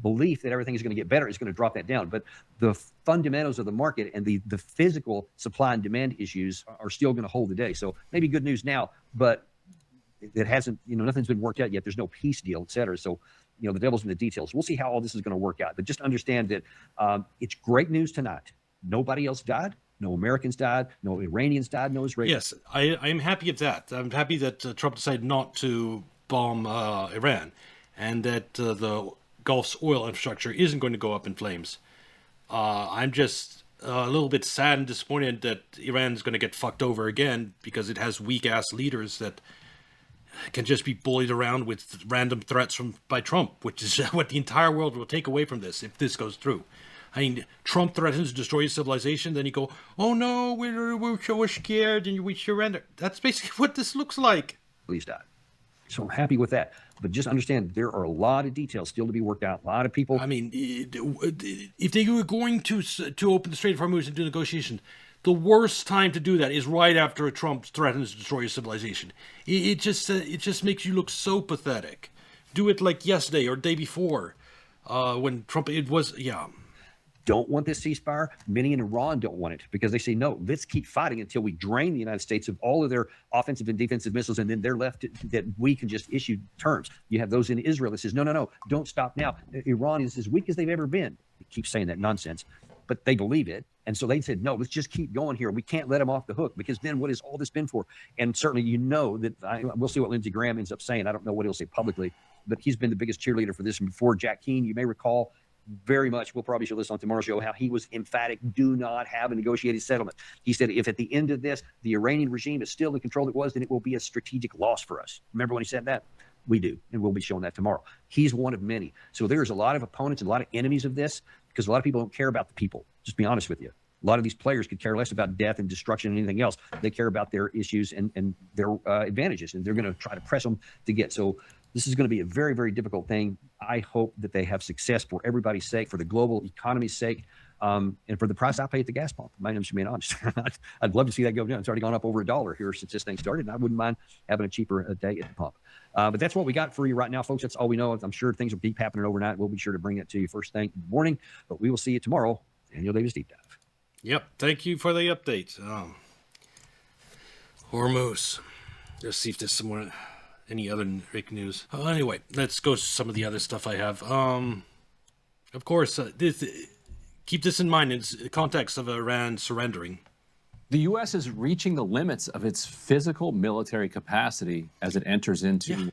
belief that everything is going to get better is going to drop that down. But the fundamentals of the market and the physical supply and demand issues are still going to hold the day. So maybe good news now, but it hasn't, nothing's been worked out yet. There's no peace deal, et cetera. So, the devil's in the details. We'll see how all this is going to work out. But just understand that it's great news tonight. Nobody else died. No Americans died. No Iranians died. No Israelis. Yes, I'm happy at that. I'm happy that Trump decided not to bomb Iran, and that the Gulf's oil infrastructure isn't going to go up in flames. I'm just a little bit sad and disappointed that Iran's going to get fucked over again because it has weak-ass leaders that can just be bullied around with random threats by Trump, which is what the entire world will take away from this if this goes through. I mean, Trump threatens to destroy civilization, then you go, oh no, we're so scared and we surrender. That's basically what this looks like. Please die. So I'm happy with that. But just understand there are a lot of details still to be worked out. A lot of people. I mean, if they were going to open the Strait of Hormuz and do negotiations, the worst time to do that is right after Trump threatens to destroy civilization. It just makes you look so pathetic. Do it like yesterday or the day before, when Trump. Don't want this ceasefire. Many in Iran don't want it because they say, no, let's keep fighting until we drain the United States of all of their offensive and defensive missiles, and then they're left that we can just issue terms. You have those in Israel that says, no, don't stop now. Iran is as weak as they've ever been. They keep saying that nonsense, but they believe it. And so they said, no, let's just keep going here. We can't let them off the hook because then what has all this been for? And certainly we'll see what Lindsey Graham ends up saying. I don't know what he'll say publicly, but he's been the biggest cheerleader for this. And before Jack Keane, you may recall, very much, we'll probably show this on tomorrow's show, how he was emphatic, do not have a negotiated settlement. He said, if at the end of this, the Iranian regime is still in control it was, then it will be a strategic loss for us. Remember when he said that? We do, and we'll be showing that tomorrow. He's one of many. So there's a lot of opponents and a lot of enemies of this because a lot of people don't care about the people. Just be honest with you. A lot of these players could care less about death and destruction and anything else. They care about their issues and their advantages, and they're going to try to press them to get. So this is going to be a very, very difficult thing. I hope that they have success for everybody's sake, for the global economy's sake, and for the price I pay at the gas pump. My name's being honest. I'd love to see that go down. It's already gone up over $1 here since this thing started, and I wouldn't mind having a cheaper day at the pump. But that's what we got for you right now, folks. That's all we know. I'm sure things will keep happening overnight. We'll be sure to bring it to you first thing in the morning, but we will see you tomorrow. Daniel Davis Deep Dive. Yep. Thank you for the update. Hormuz. Let's see if there's any other breaking news. Anyway, let's go to some of the other stuff I have. Of course, keep this in mind in the context of Iran surrendering. The U.S. is reaching the limits of its physical military capacity as it enters into. Yeah.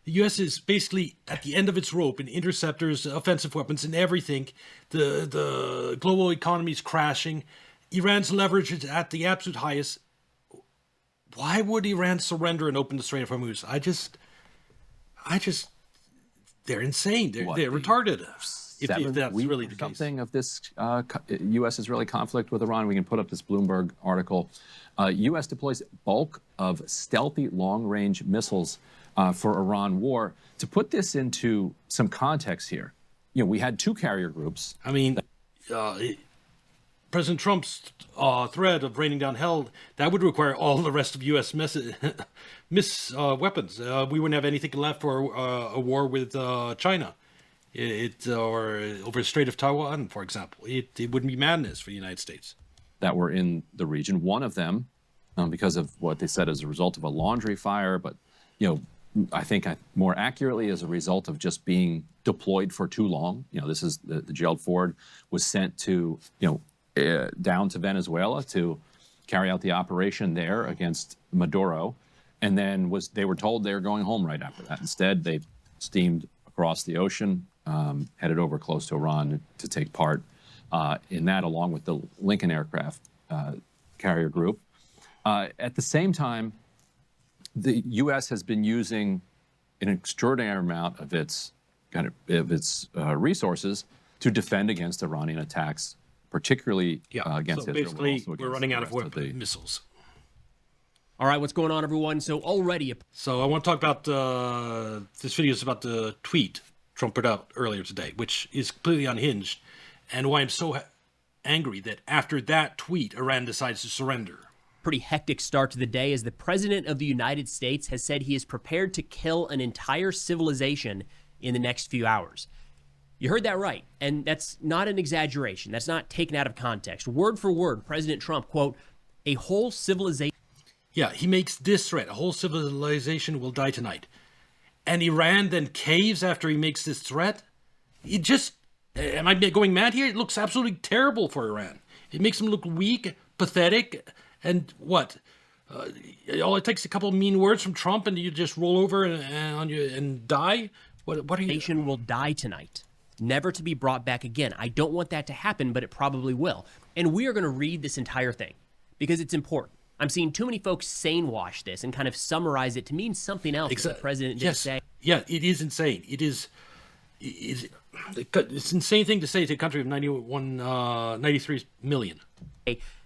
The U.S. is basically at the end of its rope in interceptors, offensive weapons, and everything. The global economy is crashing. Iran's leverage is at the absolute highest. Why would Iran surrender and open the Strait of Hormuz? They're insane. They're retarded. If that's really the case. Something of this U.S.-Israeli conflict with Iran. We can put up this Bloomberg article. U.S. deploys bulk of stealthy long-range missiles for Iran war. To put this into some context here, we had two carrier groups. I mean, President Trump's threat of raining down hell, that would require all the rest of U.S. weapons. We wouldn't have anything left for a war with China, or over the Strait of Taiwan, for example. It wouldn't be madness for the United States. That were in the region. One of them, because of what they said as a result of a laundry fire, but I think more accurately as a result of just being deployed for too long. This is the Gerald Ford was sent to down to Venezuela to carry out the operation there against Maduro, and then they were told they were going home right after that. Instead, they steamed across the ocean, headed over close to Iran to take part in that, along with the Lincoln aircraft carrier group. At the same time, the U.S. has been using an extraordinary amount of its resources to defend against Iranian attacks, particularly against so Israel. Basically, we're running out of missiles. All right, what's going on, everyone? So I want to talk about this video is about the tweet Trump put out earlier today, which is completely unhinged, and why I'm so angry that after that tweet, Iran decides to surrender. pretty hectic start to the day as the President of the United States has said he is prepared to kill an entire civilization in the next few hours. You heard that right, and that's not an exaggeration. That's not taken out of context. Word for word, President Trump, quote, a whole civilization. Yeah, he makes this threat. A whole civilization will die tonight. And Iran then caves after he makes this threat? It just, am I going mad here? It looks absolutely terrible for Iran. It makes them look weak, pathetic, and what? All it takes a couple of mean words from Trump and you just roll over and die? What are you? Nation will die tonight, never to be brought back again. I don't want that to happen, but it probably will. And we are going to read this entire thing because it's important. I'm seeing too many folks sane wash this and kind of summarize it to mean something else that the president didn't say. Yeah, it is insane. It's an insane thing to say to a country of 93 million.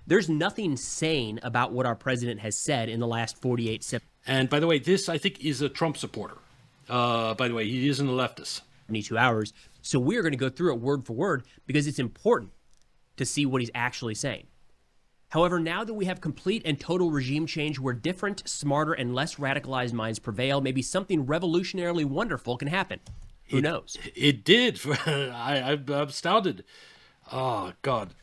There's nothing sane about what our president has said in the last 48 And by the way, this, I think, is a Trump supporter. By the way, he isn't a leftist. 72 hours. So we're going to go through it word for word because it's important to see what he's actually saying. However, now that we have complete and total regime change where different, smarter, and less radicalized minds prevail, maybe something revolutionarily wonderful can happen. Who knows? It did. I'm astounded. Oh, God.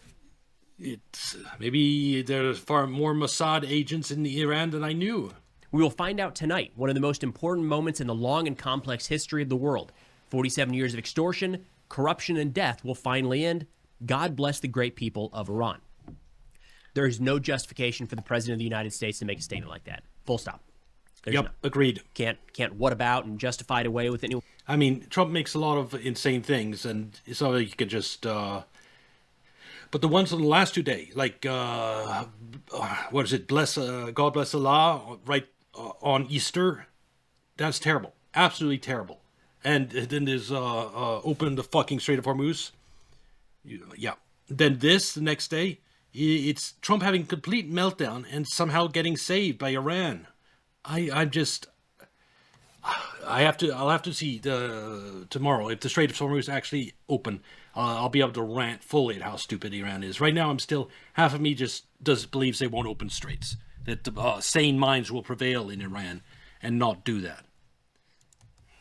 It's maybe there's far more Mossad agents in Iran than I knew. We will find out tonight, one of the most important moments in the long and complex history of the world. 47 years of extortion, corruption, and death will finally end. God bless the great people of Iran. There is no justification for the president of the United States to make a statement like that. Full stop. There's Yep, none. agreed. Can't what about and justify it away with it. I mean, Trump makes a lot of insane things, and it's not like you could just... But the ones on the last 2 days, like, what is it, God bless Allah, right on Easter, that's terrible. Absolutely terrible. And then there's open the fucking Strait of Hormuz. Yeah. Then this, the next day, it's Trump having complete meltdown and somehow getting saved by Iran. I'll have to see tomorrow if the Strait of Hormuz actually open. I'll be able to rant fully at how stupid Iran is. Right now, I'm still, half of me just believes they won't open straits. That sane minds will prevail in Iran and not do that.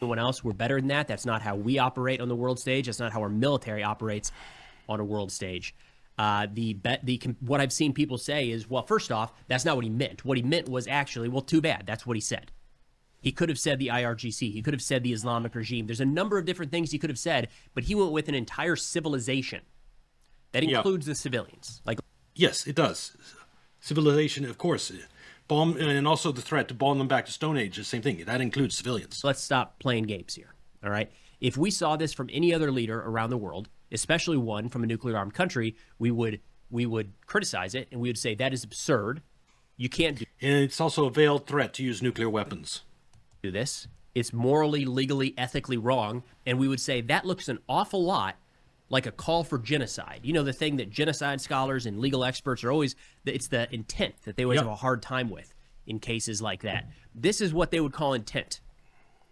Anyone else, we're better than that. That's not how we operate on the world stage. That's not how our military operates on a world stage. What I've seen people say is, well, first off, that's not what he meant. What he meant was actually, well, too bad. That's what he said. He could have said the IRGC. He could have said the Islamic regime. There's a number of different things he could have said, but he went with an entire civilization. That includes the civilians. Yes, it does. Civilization, of course. Bomb, and also the threat to bomb them back to Stone Age, the same thing. That includes civilians. Let's stop playing games here, all right? If we saw this from any other leader around the world, especially one from a nuclear-armed country, we would criticize it, and we would say, that is absurd. You can't do And it's also a veiled threat to use nuclear weapons. this. It's morally, legally, ethically wrong, and we would say that looks an awful lot like a call for genocide. You know, the thing that genocide scholars and legal experts are always, it's the intent that they always have a hard time with in cases like that. This is what they would call intent.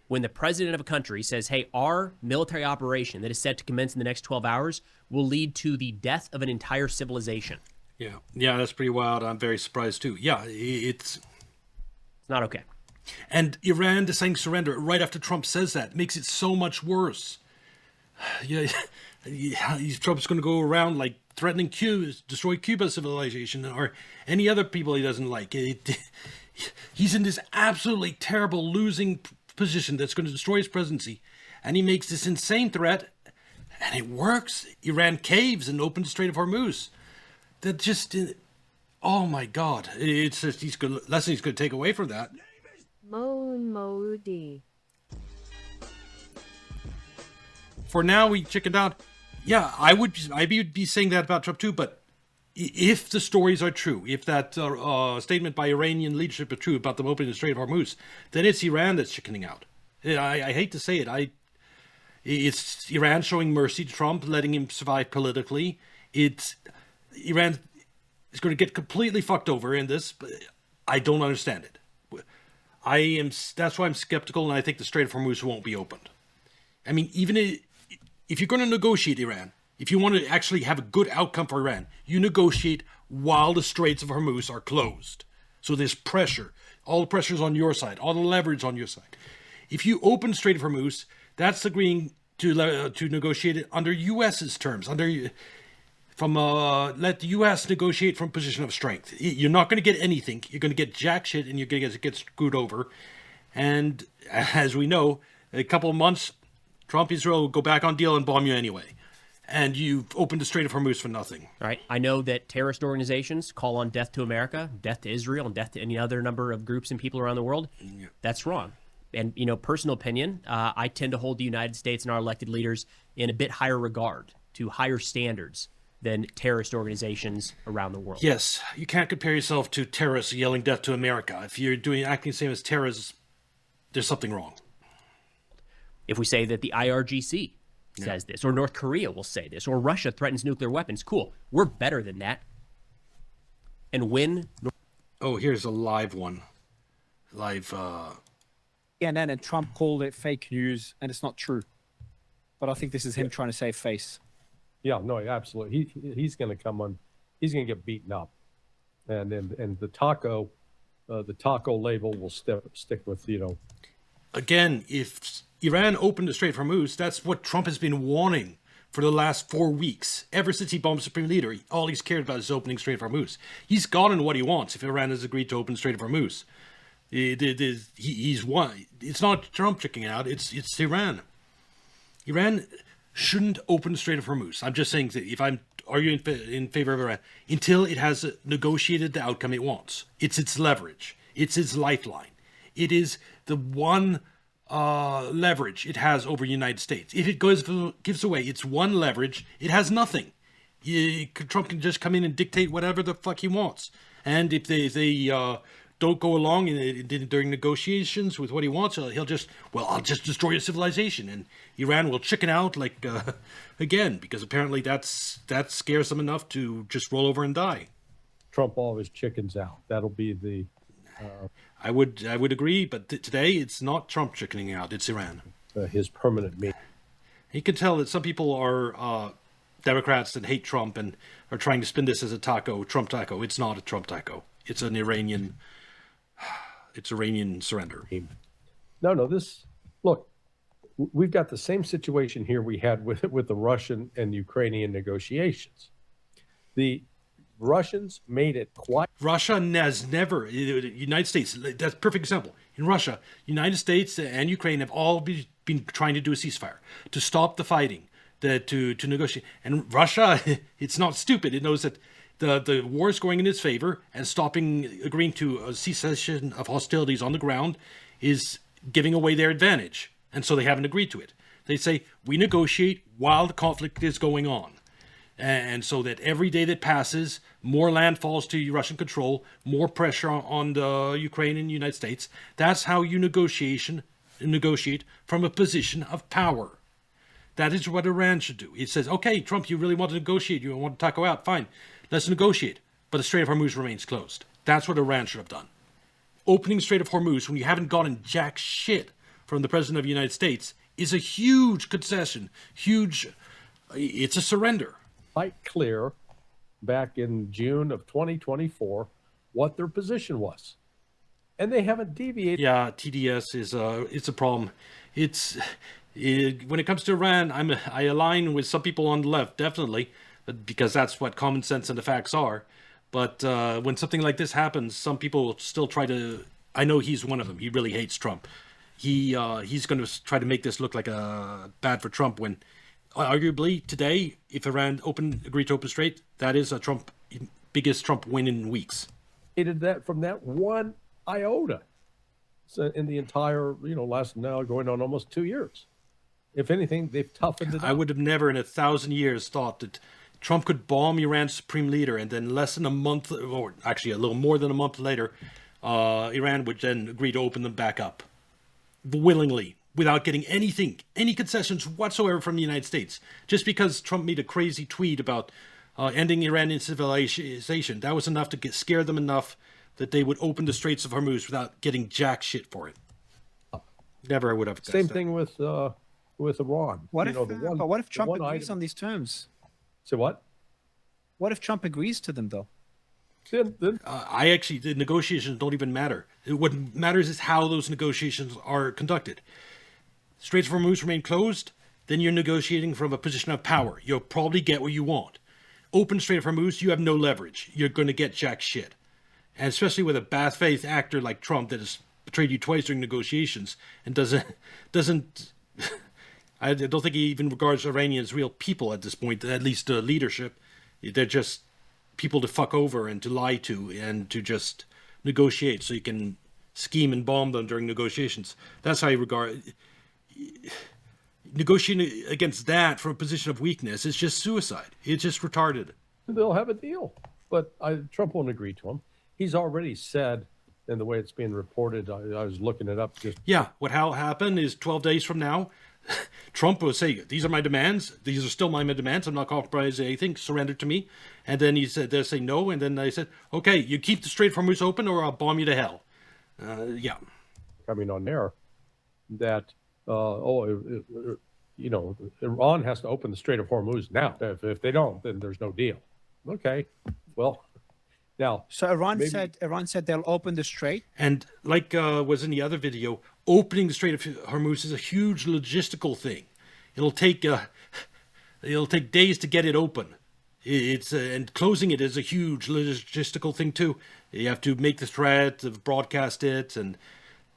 When the president of a country says, hey, our military operation that is set to commence in the next 12 hours will lead to the death of an entire civilization. Yeah, that's pretty wild. I'm very surprised too. Yeah, it's not okay. And Iran saying surrender right after Trump says that makes it so much worse. Yeah, Trump's going to go around like threatening Cuba, destroy Cuba's civilization or any other people he doesn't like. He's in this absolutely terrible losing position that's going to destroy his presidency, and he makes this insane threat, and it works. Iran caves and opens the Strait of Hormuz. That just, oh my God! It's just lesson he's going to take away from that. Moody. For now, we chickened out. Yeah, I'd be saying that about Trump too. But if the stories are true, if that statement by Iranian leadership is true about them opening the Strait of Hormuz, then it's Iran that's chickening out. I hate to say it. It's Iran showing mercy to Trump, letting him survive politically. Iran is going to get completely fucked over in this. But I don't understand it. That's why I'm skeptical, and I think the Strait of Hormuz won't be opened. I mean, even if you're going to negotiate Iran, if you want to actually have a good outcome for Iran, you negotiate while the Straits of Hormuz are closed. So there's pressure. All the pressure's on your side. All the leverage on your side. If you open Strait of Hormuz, that's agreeing to negotiate it under U.S.'s terms. Let the U.S. negotiate from a position of strength. You're not going to get anything. You're going to get jack shit, and you're going to get screwed over. And as we know, a couple of months, Trump, Israel will go back on deal and bomb you anyway. And you've opened the Strait of Hormuz for nothing. All right. I know that terrorist organizations call on death to America, death to Israel, and death to any other number of groups and people around the world. Yeah. That's wrong. And, personal opinion, I tend to hold the United States and our elected leaders in a bit higher regard, to higher standards than terrorist organizations around the world. Yes, you can't compare yourself to terrorists yelling death to America. If you're acting the same as terrorists, there's something wrong. If we say that the IRGC says this, or North Korea will say this, or Russia threatens nuclear weapons, cool. We're better than that. And when... Oh, here's a live one. CNN and Trump called it fake news, and it's not true. But I think this is him trying to save face. Yeah, no, absolutely. He's going to come on. He's going to get beaten up, and the taco label will stick with Again, if Iran opened the Strait of Hormuz, that's what Trump has been wanting for the last 4 weeks. Ever since he bombed Supreme Leader, all he's cared about is opening Strait of Hormuz. He's gotten what he wants if Iran has agreed to open the Strait of Hormuz. He's won. It's not Trump checking out. It's Iran. Iran shouldn't open the Strait of Hormuz. I'm just saying that if I'm arguing in favor of Iran, until it has negotiated the outcome it wants. It's its leverage. It's its lifeline. It is the one leverage it has over the United States. If it gives away its one leverage, it has nothing. Trump can just come in and dictate whatever the fuck he wants. And if they don't go along during negotiations with what he wants, he'll just, I'll just destroy your civilization. And Iran will chicken out again, because apparently that scares them enough to just roll over and die. Trump always chickens out. That'll be the... I would agree, but today it's not Trump chickening out, it's Iran. His permanent meeting. You can tell that some people are Democrats that hate Trump and are trying to spin this as a Trump taco. It's not a Trump taco. It's an Iranian surrender. No, look, we've got the same situation here we had with the Russian and Ukrainian negotiations. The Russians made it quite... Russia has never, the United States, that's a perfect example. In Russia, United States and Ukraine have all been trying to do a ceasefire, to stop the fighting, to negotiate. And Russia, it's not stupid. It knows that the war is going in its favor, and agreeing to a cessation of hostilities on the ground is giving away their advantage. And so they haven't agreed to it. They say, we negotiate while the conflict is going on. And so that every day that passes, more land falls to Russian control, more pressure on the Ukraine and the United States. That's how you negotiate from a position of power. That is what Iran should do. It says, okay, Trump, you really want to negotiate. You want to taco out. Fine, let's negotiate. But the Strait of Hormuz remains closed. That's what Iran should have done. Opening the Strait of Hormuz when you haven't gotten jack shit from the President of the United States is a huge concession. It's a surrender. quite clear back in June of 2024 what their position was. And they haven't deviated. Yeah, TDS it's a problem. When it comes to Iran, I align with some people on the left, definitely, because that's what common sense and the facts are. But when something like this happens, some people will still try to. I know he's one of them. He really hates Trump. He's going to try to make this look like a bad for Trump. When arguably today, if Iran agreed to open Strait, that is a biggest Trump win in weeks. That from that one iota, so in the entire last now going on almost 2 years. If anything, they've toughened it up. I would have never in 1,000 years thought that Trump could bomb Iran's supreme leader, and then less than a month, or actually a little more than a month later, Iran would then agree to open them back up willingly, without getting any concessions whatsoever from the United States. Just because Trump made a crazy tweet about ending Iranian civilization, that was enough to scare them enough that they would open the Straits of Hormuz without getting jack shit for it. Never would have. Same thing with Iran. What if Trump agrees on these terms? So what? What if Trump agrees to them, though? Then The negotiations don't even matter. What matters is how those negotiations are conducted. Straits of Hormuz remain closed, then you're negotiating from a position of power. You'll probably get what you want. Open Strait of Hormuz, you have no leverage. You're going to get jack shit. And especially with a bad faith actor like Trump that has betrayed you twice during negotiations and doesn't I don't think he even regards Iranians real people at this point, at least leadership. They're just people to fuck over and to lie to and to just negotiate so you can scheme and bomb them during negotiations. That's how I regard negotiating against that from a position of weakness is just suicide. It's just retarded. They'll have a deal, but Trump won't agree to him. He's already said, and the way it's being reported, I was looking it up. Yeah, how happened is 12 days from now, Trump will say, these are my demands. These are still my demands. I'm not compromising anything. Surrender to me. And then they'll say no. And then they said, okay, you keep the Strait of Hormuz open or I'll bomb you to hell. Yeah. Coming on there that, Iran has to open the Strait of Hormuz now. If they don't, then there's no deal. Okay, well, now. So Iran said they'll open the strait. And like was in the other video, opening the Strait of Hormuz is a huge logistical thing. It'll take days to get it open. And closing it is a huge logistical thing too. You have to make the threat, broadcast it, and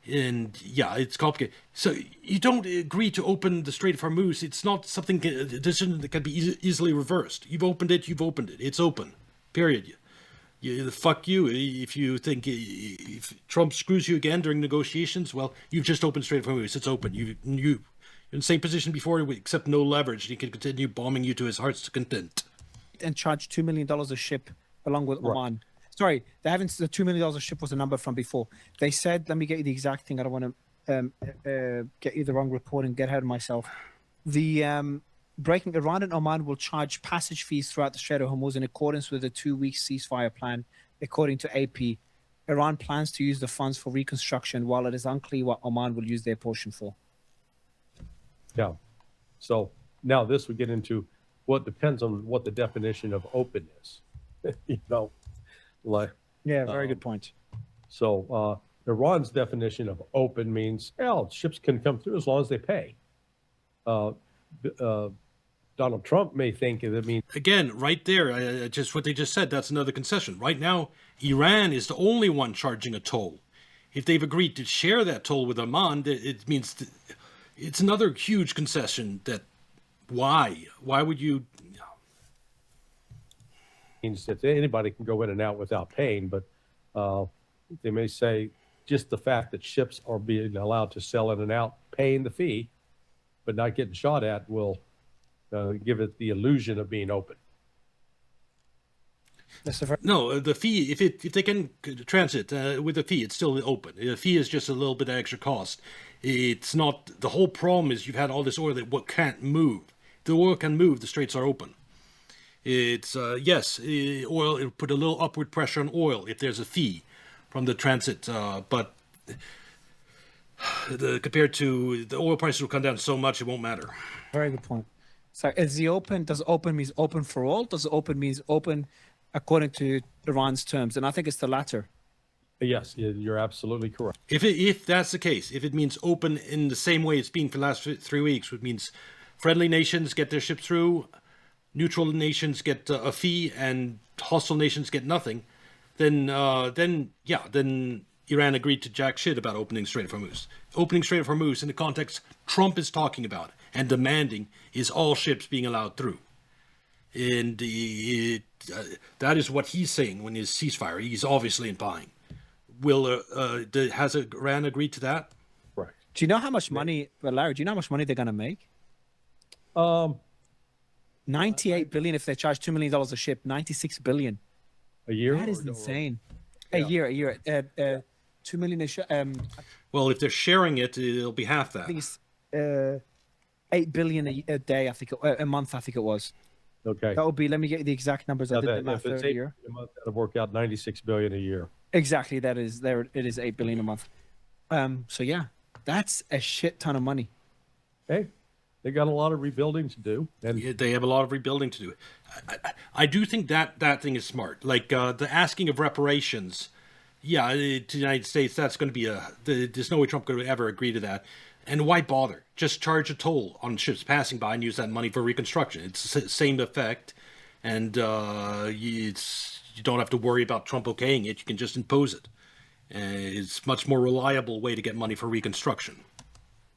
yeah, it's complicated. So you don't agree to open the Strait of Hormuz. It's not something a decision that can be easily reversed. You've opened it. It's open. Period. Fuck you. If you think if Trump screws you again during negotiations, well, you've just opened Strait of Hormuz. It's open. You're in the same position before, except no leverage. He can continue bombing you to his heart's content. And charge $2 million a ship along with Oman. Sorry, the $2 million a ship was a number from before. They said, let me get you the exact thing. I don't want to get you the wrong report and get ahead of myself. The breaking Iran and Oman will charge passage fees throughout the Strait of Hormuz in accordance with a 2-week ceasefire plan, according to AP. Iran plans to use the funds for reconstruction, while it is unclear what Oman will use their portion for. Yeah. So now this would get into what depends on what the definition of open is. Very good point. So Iran's definition of open means, ships can come through as long as they pay. Donald Trump may think it means... Again, right there, just what they just said, that's another concession. Right now, Iran is the only one charging a toll. If they've agreed to share that toll with Oman, it means it's another huge concession that why would you... means that anybody can go in and out without paying, but they may say just the fact that ships are being allowed to sell in and out, paying the fee, but not getting shot at will give it the illusion of being open. No, the fee, if they can transit with the fee, it's still open. The fee is just a little bit of extra cost. It's not, the whole problem is you've had all this oil that can't move. The oil can move, the straits are open. It's, yes, oil, it'll put a little upward pressure on oil if there's a fee from the transit, but compared to the oil prices will come down so much, it won't matter. Very good point. So is the open, does open means open for all? Does open means open according to Iran's terms? And I think it's the latter. Yes, you're absolutely correct. If that's the case, if it means open in the same way it's been for the last 3 weeks, which means friendly nations get their ships through, neutral nations get a fee, and hostile nations get nothing, then Iran agreed to jack shit about opening Strait of Hormuz. Opening Strait of Hormuz in the context Trump is talking about and demanding is all ships being allowed through. And that is what he's saying when his ceasefire. He's obviously implying. Has Iran agreed to that? Right. Do you know how much money, Larry, do you know how much money they're going to make? 98 billion if they charge $2 million a ship, 96 billion. A year? That is insane. A year. 2 million a ship. Well, if they're sharing it, it'll be half that. I think it's 8 billion a day, I think, a month, I think it was. Okay. That would be, let me get you the exact numbers. I did the math if it's earlier. a month, that'll work out 96 billion a year. Exactly. That is there. It is 8 billion a month. So yeah, that's a shit ton of money. Hey, they got a lot of rebuilding to do. And they have a lot of rebuilding to do. I do think that thing is smart. Like the asking of reparations, to the United States, that's going to be there's no way Trump could ever agree to that. And why bother? Just charge a toll on ships passing by and use that money for reconstruction. It's the same effect, and you don't have to worry about Trump okaying it. You can just impose it. It's a much more reliable way to get money for reconstruction.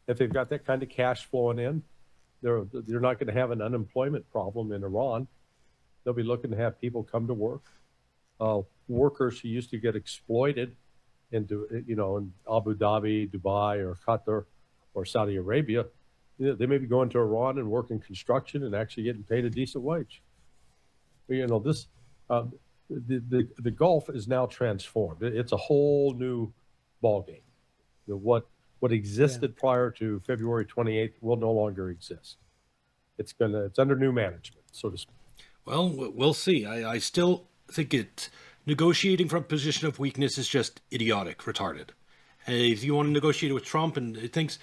if they've got that kind of cash flowing in, they're not going to have an unemployment problem in Iran. They'll be looking to have people come to work. Workers who used to get exploited into, in Abu Dhabi, Dubai, or Qatar, or Saudi Arabia, they may be going to Iran and working construction and actually getting paid a decent wage. This the Gulf is now transformed. It's a whole new ballgame. What existed prior to February 28th will no longer exist. It's under new management, so to speak. Well, we'll see. I still think negotiating from a position of weakness is just idiotic, retarded. If you want to negotiate with Trump and thinks,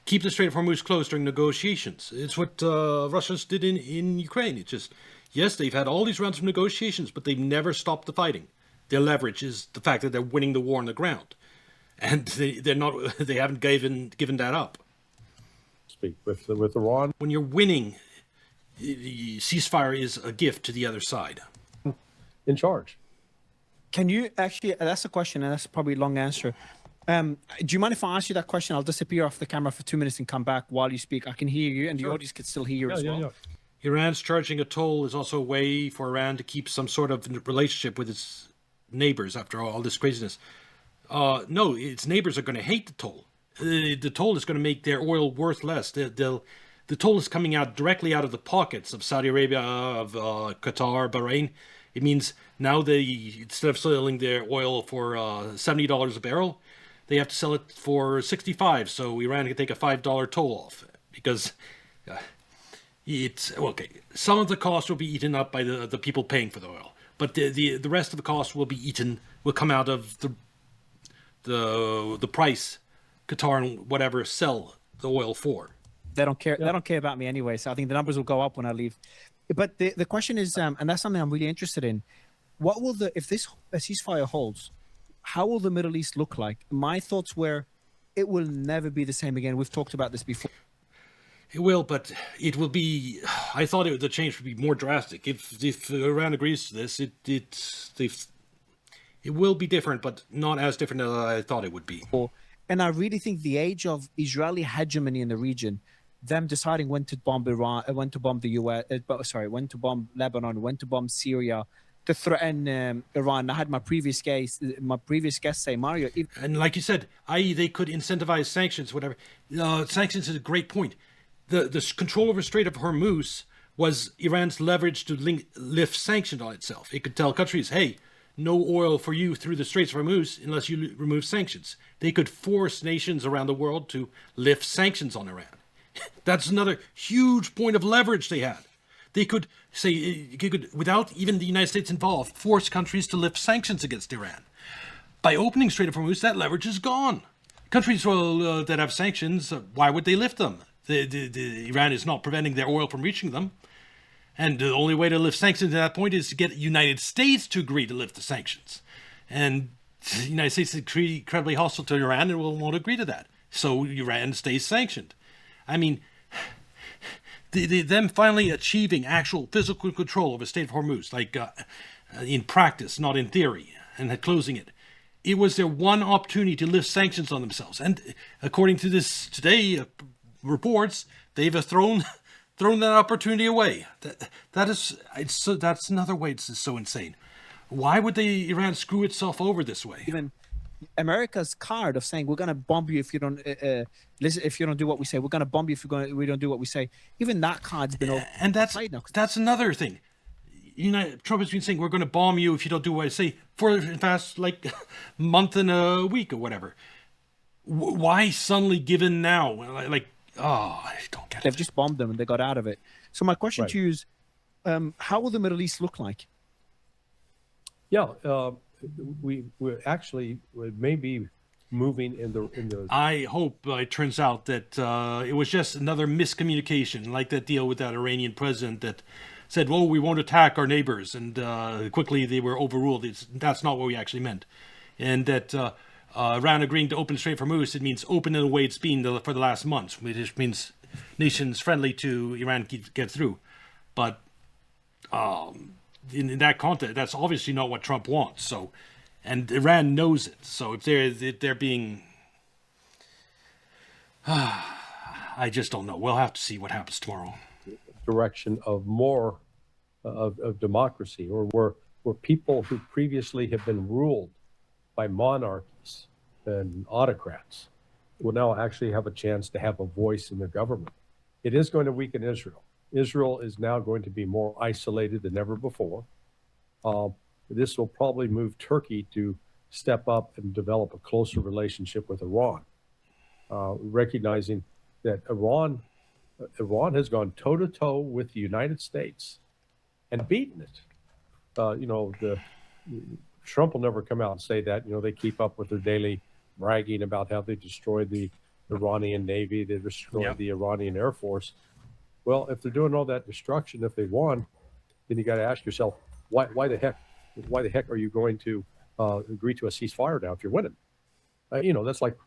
keep the Strait of Hormuz closed during negotiations. It's what Russia did in Ukraine. It's just, yes, they've had all these rounds of negotiations, but they've never stopped the fighting. Their leverage is the fact that they're winning the war on the ground, and they haven't given that up. Speak with Iran. When you're winning, the ceasefire is a gift to the other side. In charge. Can you actually? That's a question, and that's probably a long answer. Do you mind if I ask you that question? I'll disappear off the camera for 2 minutes and come back while you speak. I can hear you, and the audience can still hear you as well. Iran's charging a toll is also a way for Iran to keep some sort of relationship with its neighbors after all this craziness. No, its neighbors are going to hate the toll. The toll is going to make their oil worth less. The toll is coming out directly out of the pockets of Saudi Arabia, of Qatar, Bahrain. It means now instead of selling their oil for $70 a barrel, they have to sell it for $65. So Iran can take a $5 toll off because it's okay. Some of the cost will be eaten up by the people paying for the oil, but the rest of the cost will come out of the price Qatar and whatever sell the oil for. They don't care. They don't care about me anyway. So I think the numbers will go up when I leave. But the question is, and that's something I'm really interested in. What will if this ceasefire holds, how will the Middle East look like? My thoughts were, it will never be the same again. We've talked about this before. It will, but it will be. I thought the change would be more drastic. If Iran agrees to this, it will be different, but not as different as I thought it would be. And I really think the age of Israeli hegemony in the region, them deciding when to bomb Iran, when to bomb the US, when to bomb Lebanon, when to bomb Syria, to threaten Iran. I had my previous guest say, Mario. And like you said, i.e., they could incentivize sanctions, whatever. Sanctions is a great point. The control over Strait of Hormuz was Iran's leverage to lift sanctions on itself. It could tell countries, hey, no oil for you through the Straits of Hormuz unless you remove sanctions. They could force nations around the world to lift sanctions on Iran. That's another huge point of leverage they had. They could say, without even the United States involved, force countries to lift sanctions against Iran. By opening Strait of Hormuz, that leverage is gone. Countries that have sanctions, why would they lift them? Iran is not preventing their oil from reaching them. And the only way to lift sanctions at that point is to get the United States to agree to lift the sanctions. And the United States is incredibly hostile to Iran and won't agree to that. So Iran stays sanctioned. I mean, them finally achieving actual physical control of the Strait of Hormuz, like in practice, not in theory, and closing it. It was their one opportunity to lift sanctions on themselves. And according to this today reports, they've thrown that opportunity away. That's another way it's just so insane. Why would Iran screw itself over this way? Even America's card of saying we're going to bomb you if you don't listen, if you don't do what we say. We're going to bomb you if we don't do what we say. Even that card's been over. And that's another thing. Trump has been saying we're going to bomb you if you don't do what I say for in past like month and a week or whatever. Why suddenly given now? Like, I don't get it. They've just bombed them and they got out of it. So my question to you is, how will the Middle East look like? Yeah, we actually may be moving in the. I hope it turns out that it was just another miscommunication, like that deal with that Iranian president that said, "Well, we won't attack our neighbors," and quickly they were overruled. That's not what we actually meant, and that Iran agreeing to open Strait of Hormuz, it means open in the way it's been for the last months, which means nations friendly to Iran get through, but. In that context, that's obviously not what Trump wants. So, and Iran knows it. So if they're being, I just don't know. We'll have to see what happens tomorrow. Direction of more of democracy, or where people who previously have been ruled by monarchies and autocrats will now actually have a chance to have a voice in the government. It is going to weaken Israel. Israel is now going to be more isolated than ever before. This will probably move Turkey to step up and develop a closer relationship with Iran, recognizing that Iran has gone toe-to-toe with the United States and beaten it. Trump will never come out and say that. They keep up with their daily bragging about how they destroyed the Iranian Navy, they destroyed the Iranian Air Force. Well, if they're doing all that destruction, if they won, then you got to ask yourself, why the heck are you going to agree to a ceasefire now if you're winning? That's like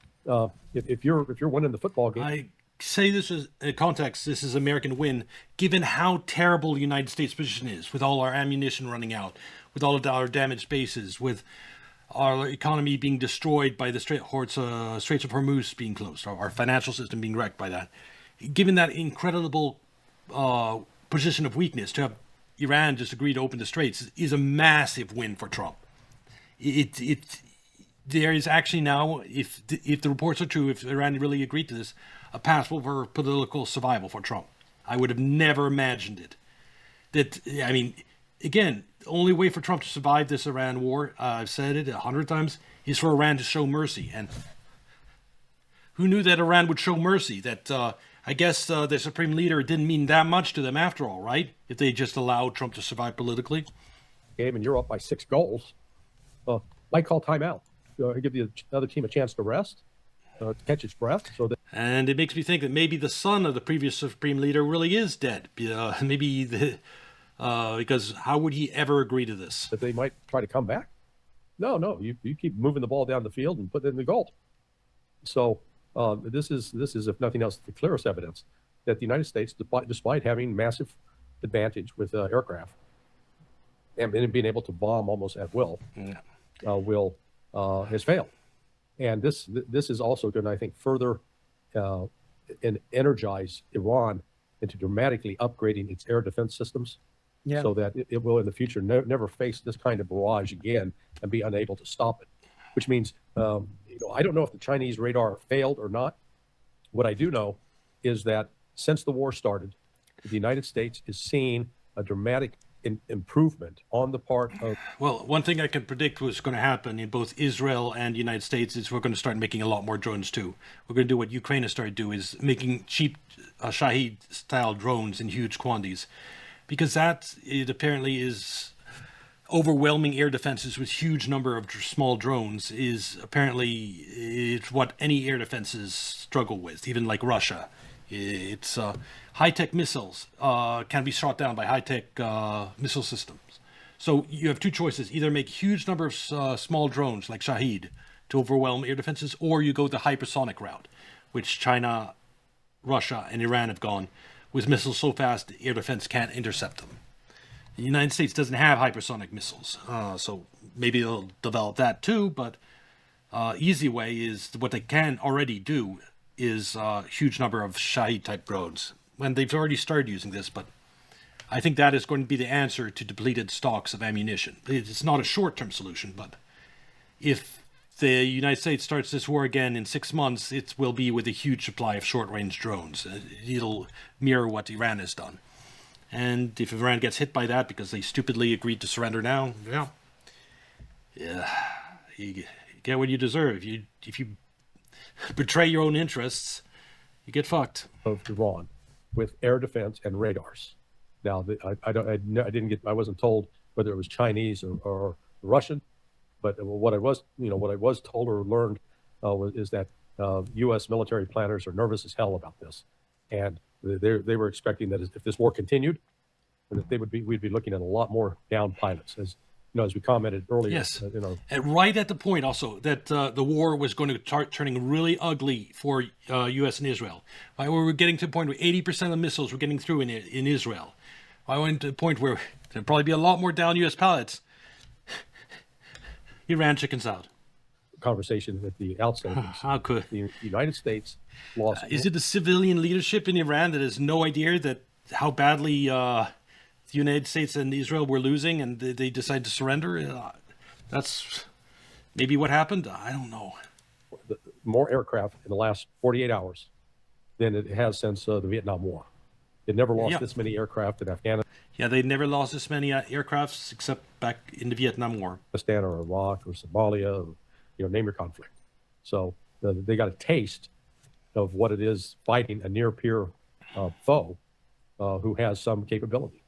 if you're winning the football game. I say this is context. This is American win, given how terrible the United States position is, with all our ammunition running out, with all of our damaged bases, with our economy being destroyed by the Straits of Hormuz being closed, our financial system being wrecked by that. Given that incredible position of weakness, to have Iran just agree to open the Straits is a massive win for Trump. There is actually now, if the reports are true, if Iran really agreed to this, a path for political survival for Trump. I would have never imagined it. Again, the only way for Trump to survive this Iran war, I've said it 100 times, is for Iran to show mercy. And who knew that Iran would show mercy? That I guess the supreme leader didn't mean that much to them after all, right? If they just allowed Trump to survive politically. Game and you're up by 6 goals. Might call timeout. Give the other team a chance to rest, to catch its breath. And it makes me think that maybe the son of the previous supreme leader really is dead. Because how would he ever agree to this? That they might try to come back? No. You keep moving the ball down the field and put it in the goal. So this is, if nothing else, the clearest evidence that the United States, despite having massive advantage with aircraft and being able to bomb almost at will, has failed. And this is also going to, I think, further energize Iran into dramatically upgrading its air defense systems, so that it will in the future never face this kind of barrage again and be unable to stop it. Which means, I don't know if the Chinese radar failed or not. What I do know is that since the war started, the United States is seeing a dramatic improvement on the part of... Well, one thing I can predict was going to happen in both Israel and the United States is we're going to start making a lot more drones too. We're going to do what Ukraine has started to do, is making cheap Shahed-style drones in huge quantities. Because it apparently is overwhelming air defenses with huge number of small drones it's what any air defenses struggle with, even like Russia. It's high-tech missiles can be shot down by high-tech missile systems. So you have two choices: either make a huge number of small drones like Shahed to overwhelm air defenses, or you go the hypersonic route, which China, Russia, and Iran have gone, with missiles so fast air defense can't intercept them. The United States doesn't have hypersonic missiles, so maybe they'll develop that too, but easy way is what they can already do is a huge number of Shahed-type drones. And they've already started using this, but I think that is going to be the answer to depleted stocks of ammunition. It's not a short-term solution, but if the United States starts this war again in 6 months, it will be with a huge supply of short-range drones. It'll mirror what Iran has done. And if Iran gets hit by that because they stupidly agreed to surrender now, you get what you deserve. If you betray your own interests, you get fucked. Of Iran with air defense and radars. Now, I wasn't told whether it was Chinese or Russian, but what I was told or learned is that U.S. military planners are nervous as hell about this, and they were expecting that if this war continued, that we'd be looking at a lot more downed pilots, as we commented earlier. Yes, and right at the point also that the war was going to start turning really ugly for U.S. and Israel. We were getting to the point where 80% of the missiles were getting through in Israel. I went to the point where there'd probably be a lot more down U.S. pilots. Iran chickens out. Conversation at the outset. How could the United States lost? Is it the civilian leadership in Iran that has no idea that how badly the United States and Israel were losing, and they decided to surrender? That's maybe what happened. I don't know. more aircraft in the last 48 hours than it has since the Vietnam War. It never lost this many aircraft in Afghanistan Yeah, they never lost this many aircrafts except back in the Vietnam War. or Iraq or Somalia, or, name your conflict. So they got a taste of what it is fighting a near-peer foe who has some capability.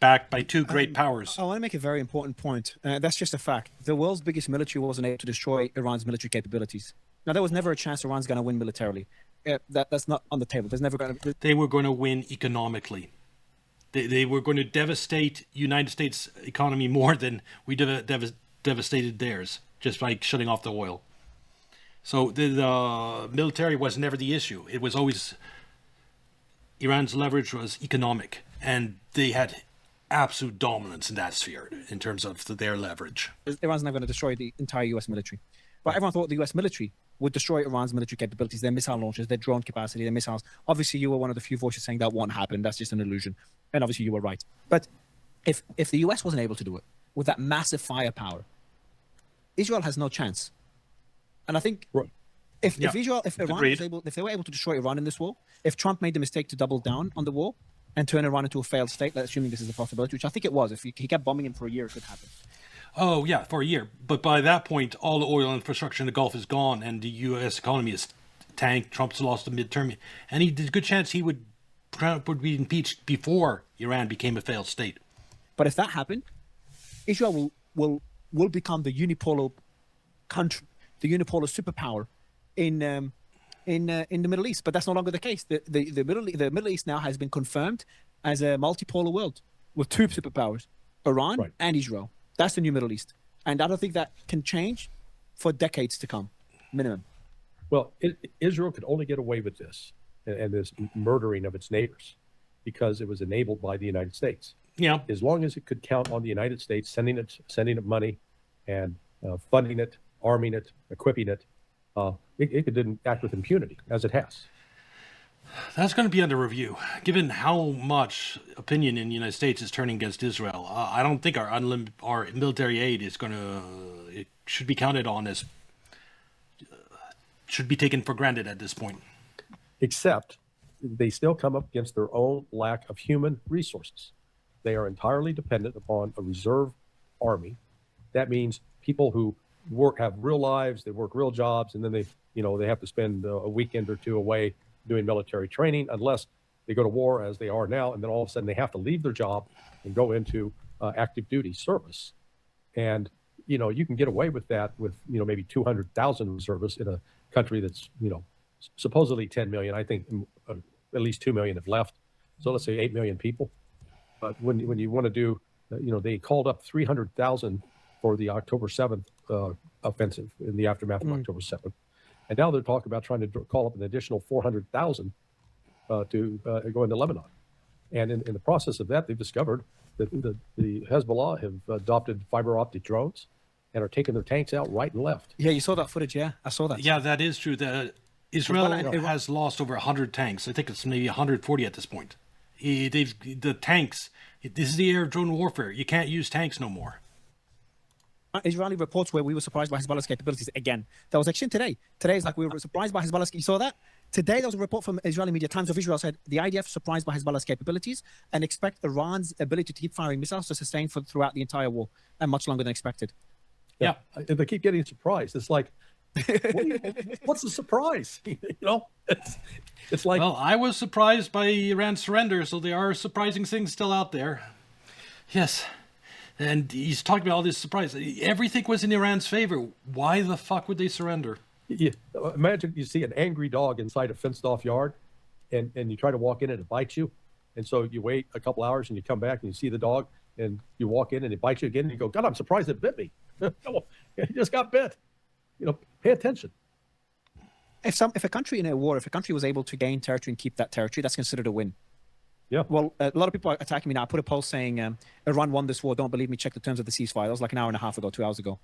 Backed by two great powers. I want to make a very important point. That's just a fact. The world's biggest military wasn't able to destroy Iran's military capabilities. Now, there was never a chance Iran's going to win militarily. That's not on the table. There's never going to. They were going to win economically. They were going to devastate United States economy more than we devastated theirs, just by shutting off the oil. So the military was never the issue. It was always Iran's leverage was economic, and they had absolute dominance in that sphere in terms of their leverage. Iran's not going to destroy the entire U.S. military. But everyone thought the U.S. military would destroy Iran's military capabilities, their missile launchers, their drone capacity, their missiles. Obviously, you were one of the few voices saying that won't happen. That's just an illusion. And obviously, you were right. But if the U.S. wasn't able to do it with that massive firepower, Israel has no chance. And I think if they were able to destroy Iran in this war, if Trump made the mistake to double down on the war and turn Iran into a failed state, assuming this is a possibility, which I think it was. If he kept bombing him for a year, it could happen. Oh, yeah, for a year. But by that point, all the oil infrastructure in the Gulf is gone, and the U.S. economy is tanked. Trump's lost the midterm. And there's a good chance Trump would be impeached before Iran became a failed state. But if that happened, Israel will become the unipolar country, the unipolar superpower in the Middle East. But that's no longer the case. The Middle East now has been confirmed as a multipolar world with two superpowers, Iran and Israel. That's the new Middle East. And I don't think that can change for decades to come, minimum. Well, Israel could only get away with this and this murdering of its neighbors because it was enabled by the United States. Yeah. As long as it could count on the United States sending it money and funding it, arming it, equipping it, it could act with impunity, as it has. That's going to be under review. Given how much opinion in the United States is turning against Israel, I don't think our military aid is it should be counted on as, should be taken for granted at this point. Except they still come up against their own lack of human resources. They are entirely dependent upon a reserve army. That means people who have real lives, they work real jobs, and then they have to spend a weekend or two away doing military training, unless they go to war as they are now, and then all of a sudden they have to leave their job and go into active duty service. And you can get away with that with maybe 200,000 reservists in a country that's supposedly 10 million. I think at least 2 million have left. So let's say 8 million people. But when you want to do, they called up 300,000 for the October 7th offensive in the aftermath of October 7th. And now they're talking about trying to call up an additional 400,000 to go into Lebanon. And in the process of that, they've discovered that the Hezbollah have adopted fiber optic drones and are taking their tanks out right and left. Yeah, you saw that footage. Yeah, I saw that. Yeah, that is true. Israel has lost over 100 tanks. I think it's maybe 140 at this point. The tanks, this is the era of drone warfare. You can't use tanks no more. Israeli reports where we were surprised by Hezbollah's capabilities again. That was actually today. Today is like we were surprised by Hezbollah's. You saw that? Today there was a report from Israeli media, Times of Israel, said the IDF surprised by Hezbollah's capabilities and expect Iran's ability to keep firing missiles to sustain throughout the entire war and much longer than expected. Yeah. They keep getting surprised. It's like, what's the surprise? It's like. Well, I was surprised by Iran's surrender, so there are surprising things still out there. Yes. And he's talking about all this surprise. Everything was in Iran's favor. Why the fuck would they surrender? Imagine you see an angry dog inside a fenced-off yard, and you try to walk in and it bites you. And so you wait a couple hours and you come back and you see the dog, and you walk in and it bites you again, and you go, God, I'm surprised it bit me. It just got bit. Pay attention. If a country in a war, if a country was able to gain territory and keep that territory, that's considered a win. Yeah. Well, a lot of people are attacking me now. I put a post saying, Iran won this war. Don't believe me. Check the terms of the ceasefire. That was like an hour and a half ago, 2 hours ago.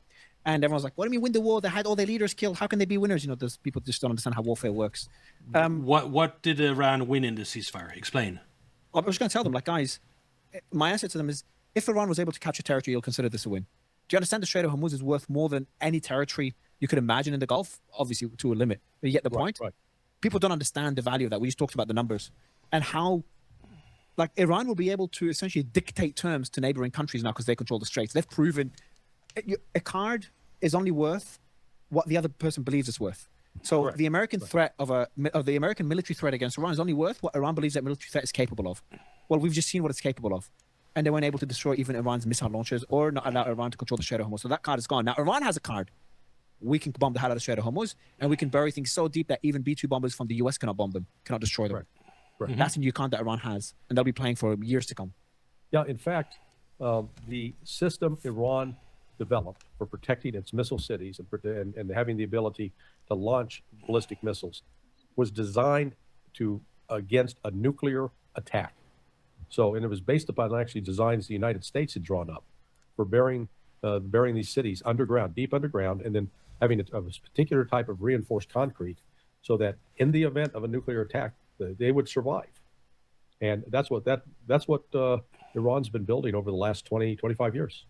And everyone's like, what do you mean win the war? They had all their leaders killed. How can they be winners? Those people just don't understand how warfare works. What did Iran win in the ceasefire? Explain. I was going to tell them, guys, my answer to them is, if Iran was able to capture territory, you'll consider this a win. Do you understand the Strait of Hormuz is worth more than any territory you could imagine in the Gulf, obviously to a limit. But you get the point? Right. People don't understand the value of that. We just talked about the numbers and how, like, Iran will be able to essentially dictate terms to neighboring countries now because they control the Straits. They've proven a card is only worth what the other person believes it's worth. So Correct. the American threat of the American military threat against Iran is only worth what Iran believes that military threat is capable of. Well, we've just seen what it's capable of. And they weren't able to destroy even Iran's missile launchers or not allow Iran to control the Strait of Hormuz. So that card is gone. Now, Iran has a card. We can bomb the hell out of the Strait of Hormuz, and we can bury things so deep that even B-2 bombers from the US cannot bomb them, cannot destroy them. Right. That's a new card that Iran has, and they'll be playing for years to come. Yeah, in fact, the system Iran developed for protecting its missile cities and having the ability to launch ballistic missiles was designed against a nuclear attack. So, and it was based upon actually designs the United States had drawn up for burying these cities underground, deep underground, and then having a particular type of reinforced concrete so that in the event of a nuclear attack, they would survive. And that's what Iran's been building over the last 20, 25 years.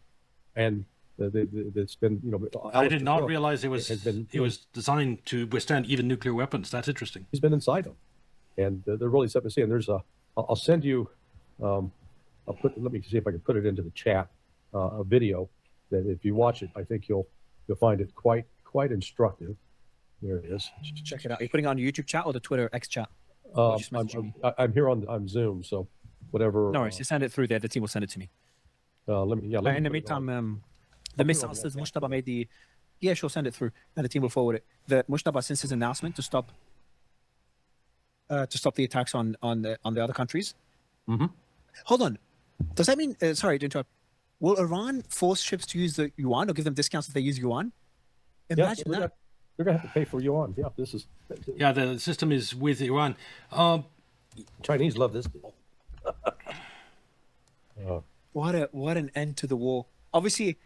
And it's been, I did not realize it was been, designed to withstand even nuclear weapons. That's interesting. he's been inside them. And they're really something to see. And I'll send you, let me see if I can put it into the chat, a video that if you watch it, I think you'll find it quite instructive. There it is. Check it out. Are you putting it on the YouTube chat or the Twitter X chat? I'm here on Zoom, so whatever. No worries. You send it through there. The team will send it to me. Let me In the put it on. meantime, the missile says Mushtaba made the. Yeah, she'll send it through, and the team will forward it. The Mushtaba, since his announcement to stop the attacks on the other countries. Mm-hmm. Hold on. Does that mean? Sorry to interrupt. Will Iran force ships to use the yuan or give them discounts if they use yuan? Imagine that. They're gonna have to pay for yuan. Yeah, this is. Yeah, the system is with Iran. Chinese love this deal. What an end to the war. Obviously,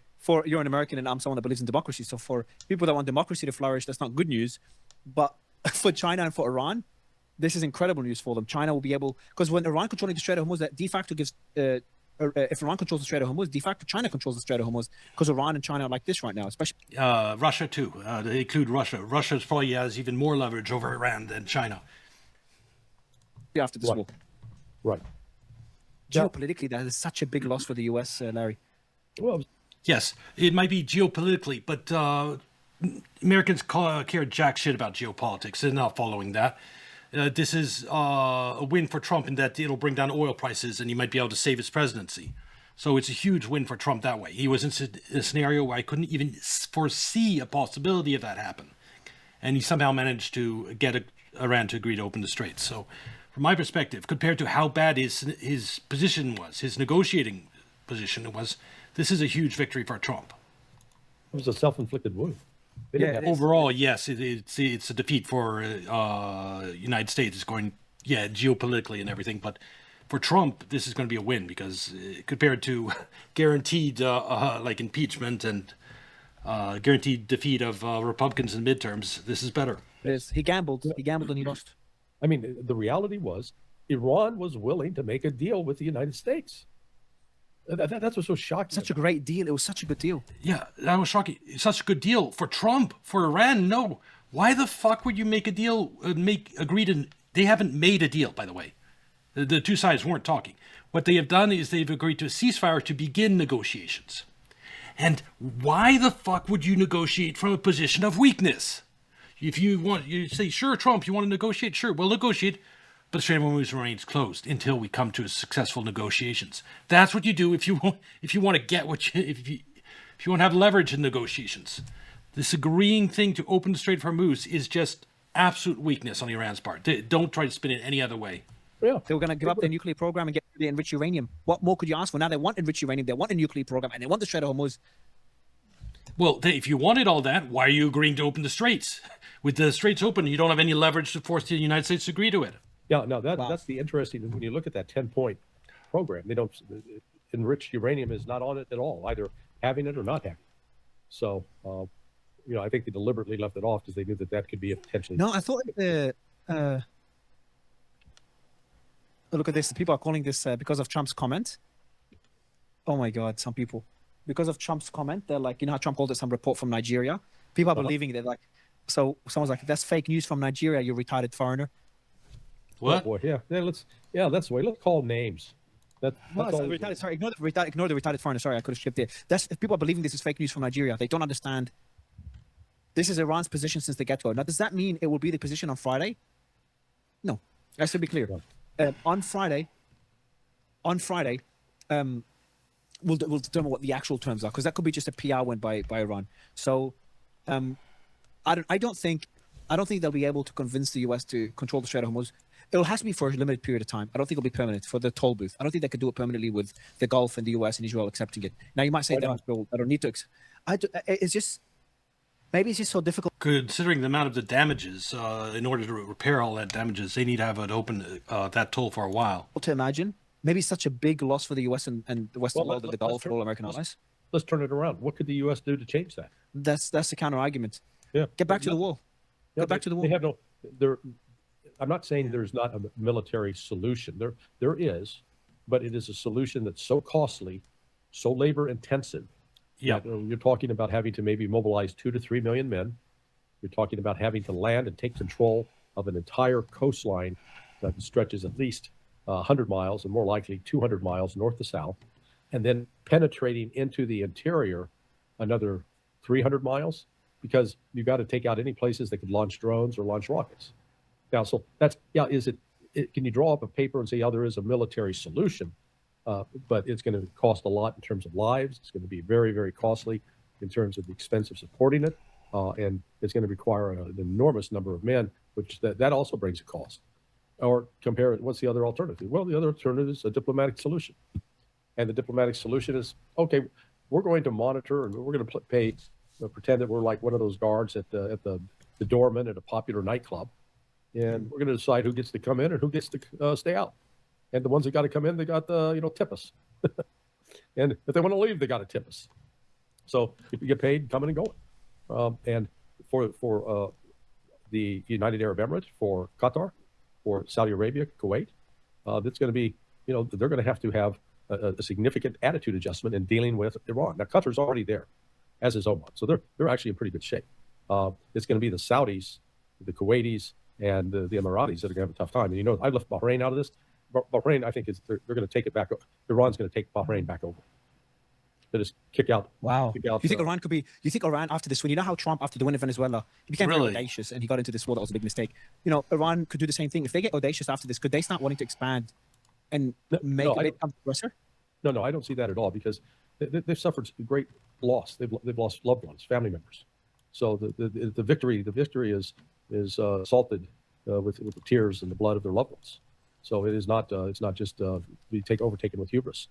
you're an American and I'm someone that believes in democracy. So for people that want democracy to flourish, that's not good news. But for China and for Iran, this is incredible news for them. China will be able, because when Iran controlling the Strait of Hormuz, that de facto gives. If Iran controls the Strait of Hormuz, de facto China controls the Strait of Hormuz because Iran and China are like this right now, especially. Russia too. They include Russia. Russia probably has even more leverage over Iran than China. After this war. Right. Geopolitically, that is such a big loss for the US, Larry. Well, Yes, it might be geopolitically, but Americans care jack shit about geopolitics. They're not following that. This is a win for Trump in that it'll bring down oil prices and he might be able to save his presidency. So it's a huge win for Trump that way. He was in a scenario where I couldn't even foresee a possibility of that happen. And he somehow managed to get Iran to agree to open the Straits. So from my perspective, compared to how bad his position was, his negotiating position was, this is a huge victory for Trump. it was a self-inflicted wound. They Yeah, didn't have- Overall, yes, it's a defeat for United States. It's going, geopolitically and everything, but for Trump, this is going to be a win because compared to guaranteed like impeachment and guaranteed defeat of Republicans in midterms, this is better. It is. He gambled and he lost. I mean, the reality was Iran was willing to make a deal with the United States. That's what's so shocking. Such a great deal. It was such a good deal. Yeah, that was shocking. Such a good deal for Trump. For Iran, no. Why the fuck would you make a deal? Agree to? They haven't made a deal, by the way. The two sides weren't talking. What they have done is they've agreed to a ceasefire to begin negotiations. And why the fuck would you negotiate from a position of weakness? If you say, sure, Trump, you want to negotiate? Sure, we'll negotiate. But the Strait of Hormuz remains closed until we come to successful negotiations. That's what you do if you want to get if you want to have leverage in negotiations. This agreeing thing to open the Strait of Hormuz is just absolute weakness on Iran's part. Don't try to spin it any other way. Yeah. They were going to give up their nuclear program and get the enriched uranium. What more could you ask for? Now they want enriched uranium, they want a nuclear program, and they want the Strait of Hormuz. Well, if you wanted all that, why are you agreeing to open the Straits? With the Straits open, you don't have any leverage to force the United States to agree to it. Yeah, no, that's the interesting, when you look at that 10-point program, they don't, enriched uranium is not on it at all, either having it or not having it. So, I think they deliberately left it off because they knew that could be a potentially. No, I thought look at this. People are calling this because of Trump's comment. Oh my God, some people. Because of Trump's comment, they're like, how Trump called it some report from Nigeria. People are believing that, like, so someone's like, that's fake news from Nigeria, you retarded foreigner. What? Oh, boy, that's the way. Let's call names. That's No, it's all. retarded. Sorry, ignore the retarded foreigner. Sorry, I could have skipped it. That's if people are believing this is fake news from Nigeria. They don't understand. This is Iran's position since the get-go. Now, does that mean it will be the position on Friday? No, that should be clear. On Friday, we'll determine what the actual terms are, because that could be just a PR win by Iran. So, I don't think they'll be able to convince the US to control the Strait of Hormuz. It'll have to be for a limited period of time. I don't think it'll be permanent for the toll booth. I don't think they could do it permanently with the Gulf and the US and Israel accepting it. Now, you might say they don't need to. It's just, maybe it's just so difficult. Considering the amount of the damages, in order to repair all that damages, they need to have it open, that toll for a while. To imagine. Maybe it's such a big loss for the US and the Western world and the Gulf for all American allies. Let's turn it around. What could the U.S. do to change that? That's the counter argument. Yeah. Get back to the wall. Get back to the wall. They have no. I'm not saying there's not a military solution. There is, but it is a solution that's so costly, so labor intensive. Yeah. You're talking about having to maybe mobilize 2 to 3 million men. You're talking about having to land and take control of an entire coastline that stretches at least 100 miles and more likely 200 miles north to south, and then penetrating into the interior another 300 miles, because you've got to take out any places that could launch drones or launch rockets. Now, so that's, can you draw up a paper and say, there is a military solution, but it's going to cost a lot in terms of lives. It's going to be very, very costly in terms of the expense of supporting it, and it's going to require an enormous number of men, which that also brings a cost. Or compare it, what's the other alternative? Well, the other alternative is a diplomatic solution. And the diplomatic solution is, okay, we're going to monitor and we're going to pretend that we're like one of those guards at the doorman at a popular nightclub. And we're going to decide who gets to come in and who gets to stay out. And the ones that got to come in, they got to, tip us. And if they want to leave, they got to tip us. So if you get paid, coming and going. And for the United Arab Emirates, for Qatar, for Saudi Arabia, Kuwait, that's going to be, they're going to have a significant attitude adjustment in dealing with Iran. Now, Qatar's already there, as is Oman. So they're actually in pretty good shape. It's going to be the Saudis, the Kuwaitis, and the Emiratis that are going to have a tough time. And, I left Bahrain out of this. Bahrain, I think, they're going to take it back. Iran's going to take Bahrain back over. They just kick out. Wow. Kick out, you think Iran could be? You think Iran after this win? You know how Trump, after the win in Venezuela, he became very audacious and he got into this war that was a big mistake. Iran could do the same thing if they get audacious after this. Could they start wanting to expand and make it become aggressor? No, I don't see that at all, because they've suffered great loss. They've lost loved ones, family members. So the victory is salted with the tears and the blood of their loved ones. So it's not just be overtaken with hubris.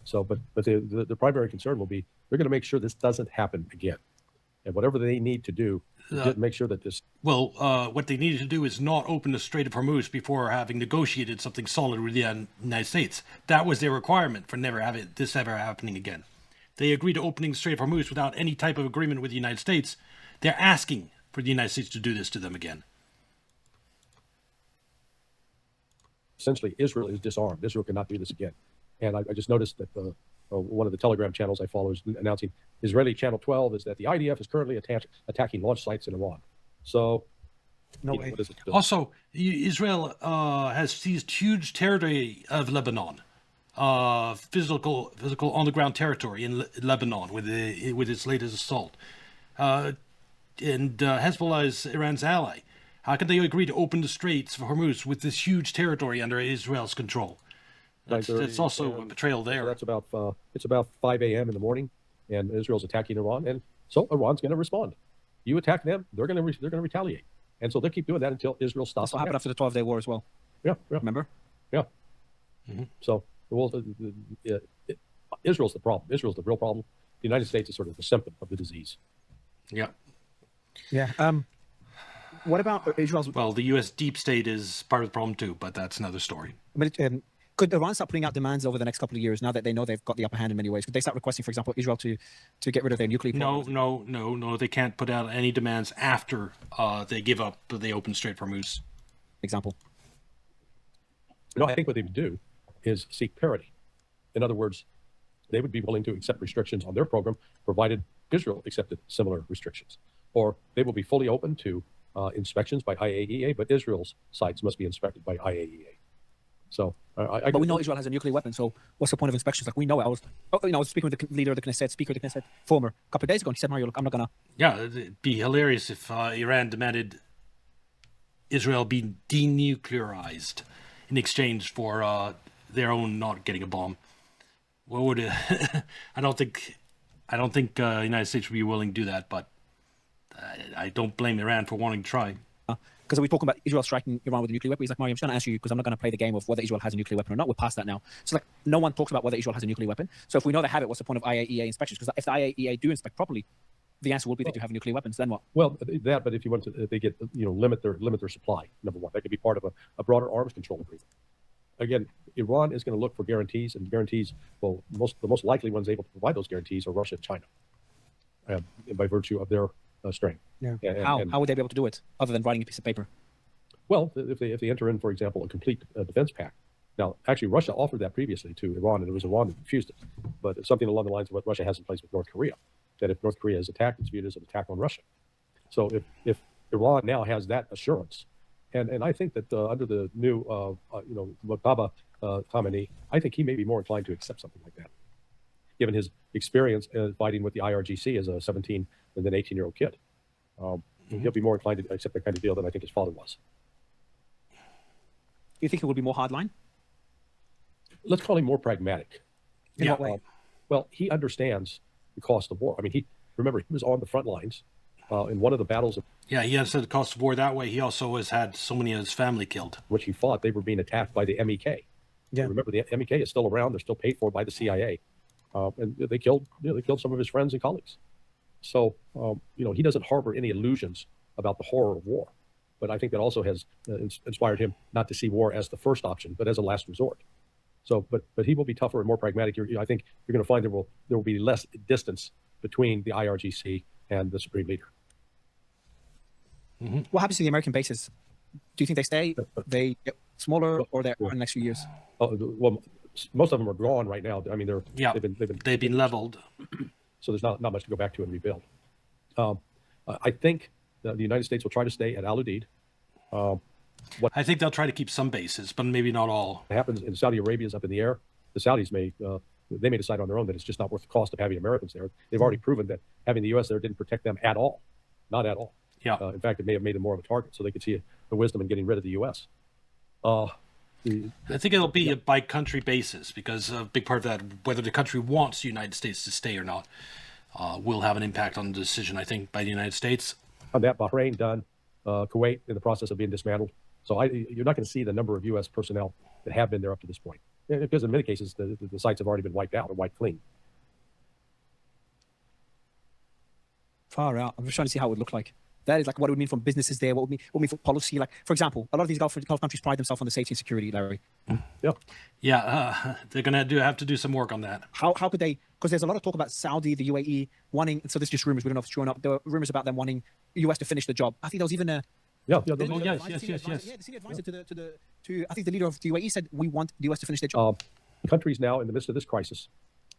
So, but the primary concern will be they're going to make sure this doesn't happen again, and whatever they need to do, just make sure that this. Well, what they needed to do is not open the Strait of Hormuz before having negotiated something solid with the United States. That was their requirement for never having this ever happening again. They agreed to opening the Strait of Hormuz without any type of agreement with the United States. They're asking for the United States to do this to them again. Essentially, Israel is disarmed. Israel cannot do this again. And I just noticed that one of the Telegram channels I follow is announcing, Israeli Channel 12, is that the IDF is currently attacking launch sites in Iran. So, no way. What is it doing? Also, Israel has seized huge territory of Lebanon, physical on-the-ground territory in Lebanon with its latest assault. And Hezbollah is Iran's ally. How can they agree to open the Straits of Hormuz with this huge territory under Israel's control? That's also a betrayal there. So it's about 5 a.m. in the morning, and Israel's attacking Iran, and so Iran's going to respond. You attack them, they're going to retaliate, and so they keep doing that until Israel stops. That's what happened after the 12-day war as well. Yeah. Remember? Yeah. Mm-hmm. So Israel's the problem. Israel's the real problem. The United States is sort of the symptom of the disease. Yeah. Yeah. What about Israel's? Well, the U.S. deep state is part of the problem too, but that's another story. Could Iran start putting out demands over the next couple of years now that they know they've got the upper hand in many ways? Could they start requesting, for example, Israel to get rid of their nuclear programs? No. They can't put out any demands after they give up the open Strait for Hormuz. Example. I think what they would do is seek parity. In other words, they would be willing to accept restrictions on their program, provided Israel accepted similar restrictions. or they will be fully open to inspections by IAEA, but Israel's sites must be inspected by IAEA. So, But we know Israel has a nuclear weapon, so what's the point of inspections? Like, we know it. I was speaking with the leader of the Knesset, Speaker of the Knesset, former, a couple of days ago, and he said, Mario, look, I'm not going to. Yeah, it'd be hilarious if Iran demanded Israel be denuclearized in exchange for their own not getting a bomb. What would it? I don't think the United States would be willing to do that, but I don't blame Iran for wanting to try. Because we're talking about Israel striking Iran with a nuclear weapon. He's like, Mario, I'm just going to ask you, because I'm not going to play the game of whether Israel has a nuclear weapon or not. We're past that now. So, like, no one talks about whether Israel has a nuclear weapon. So if we know they have it, what's the point of IAEA inspections? Because if the IAEA do inspect properly, the answer will be they do have nuclear weapons. Then what? Well, that, but if you want to, they get, limit their supply. Number one, that could be part of a broader arms control agreement. Again, Iran is going to look for guarantees, and guarantees. Well, the most likely ones able to provide those guarantees are Russia and China, by virtue of their strength. Yeah. And How would they be able to do it other than writing a piece of paper? Well, if they enter in, for example, a complete defense pact. Now, actually, Russia offered that previously to Iran, and it was Iran that refused it. But it's something along the lines of what Russia has in place with North Korea, that if North Korea is attacked, it's viewed as an attack on Russia. So if Iran now has that assurance, and I think that under the new, Mojtaba Khamenei, I think he may be more inclined to accept something like that, given his experience fighting with the IRGC as a 17 and then 18-year-old kid. He'll be more inclined to accept that kind of deal than I think his father was. Do you think it would be more hardline? Let's call him more pragmatic. In what way? Well, he understands the cost of war. I mean, he was on the front lines in one of the battles of Yeah, he understood the cost of war that way. He also has had so many of his family killed. which he fought. They were being attacked by the MEK. Yeah. Remember, the MEK is still around. They're still paid for by the CIA, and they killed some of his friends and colleagues. So he doesn't harbor any illusions about the horror of war. But I think that also has inspired him not to see war as the first option, but as a last resort. So, but he will be tougher and more pragmatic. I think you're going to find there will be less distance between the IRGC and the supreme leader. Mm-hmm. What happens to the American bases? Do you think they stay? They get smaller, or they're in the next few years? Well, most of them are gone right now. I mean, they've been leveled. So there's not much to go back to and rebuild. I think the United States will try to stay at Al Udeid. I think they'll try to keep some bases, but maybe not all. What happens in Saudi Arabia is up in the air. The Saudis may decide on their own that it's just not worth the cost of having Americans there. They've already proven that having the U.S. there didn't protect them at all, not at all. Yeah. In fact, it may have made them more of a target, so they could see the wisdom in getting rid of the U.S. I think it'll be a by-country basis, because a big part of that, whether the country wants the United States to stay or not, will have an impact on the decision, I think, by the United States. On that, Bahrain done, Kuwait in the process of being dismantled. So you're not going to see the number of U.S. personnel that have been there up to this point, because in many cases the sites have already been wiped out or wiped clean. Far out. I'm just trying to see how it would look like. That is like what it would mean from businesses there. What would mean for policy? Like, for example, a lot of these Gulf countries pride themselves on the safety and security, Larry. Yeah, they're going to have to do some work on that. How could they? Because there's a lot of talk about Saudi, the UAE wanting. So this is just rumors. We don't know if it's true or not. There were rumors about them wanting the US to finish the job. I think there was even a. Yes. Yeah, the senior advisor to I think the leader of the UAE said we want the US to finish their job. Countries now in the midst of this crisis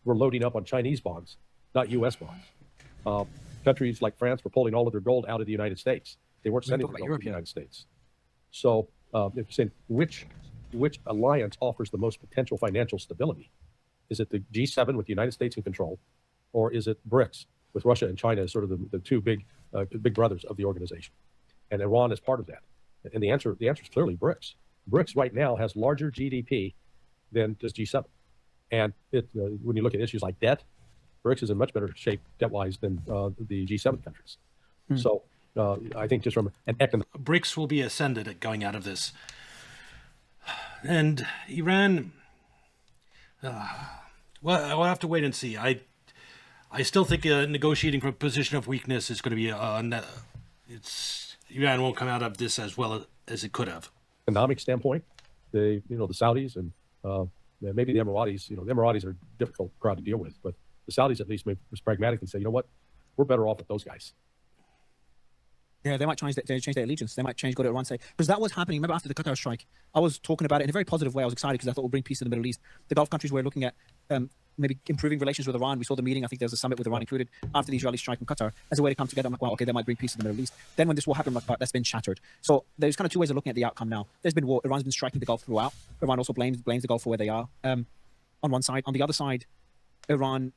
were loading up on Chinese bonds, not U.S. bonds. Countries like France were pulling all of their gold out of the United States. They weren't sending it to the United States. So if you're saying which alliance offers the most potential financial stability, is it the G7 with the United States in control, or is it BRICS with Russia and China as sort of the two big brothers of the organization, and Iran is part of that? And the answer is clearly BRICS. BRICS right now has larger GDP than does G7, and when you look at issues like debt, BRICS is in much better shape debt-wise than the G7 countries. So I think just from an economic... BRICS will be ascended at going out of this. And Iran, we'll have to wait and see. I still think negotiating from a position of weakness is going to be Iran won't come out of this as well as it could have. Economic standpoint, the Saudis and maybe the Emiratis. The Emiratis are a difficult crowd to deal with, but the Saudis at least was pragmatic and say, you know what, we're better off with those guys. Yeah, they might change their allegiance. They might go to Iran, say, because that was happening. Remember after the Qatar strike, I was talking about it in a very positive way. I was excited because I thought it would bring peace to the Middle East. The Gulf countries were looking at maybe improving relations with Iran. We saw the meeting. I think there was a summit with Iran included after the Israeli strike in Qatar as a way to come together. I'm like, wow, okay, that might bring peace to the Middle East. Then when this war happened, that's been shattered. So there's kind of two ways of looking at the outcome now. There's been war. Iran's been striking the Gulf throughout. Iran also blames the Gulf for where they are. On one side, on the other side, Iran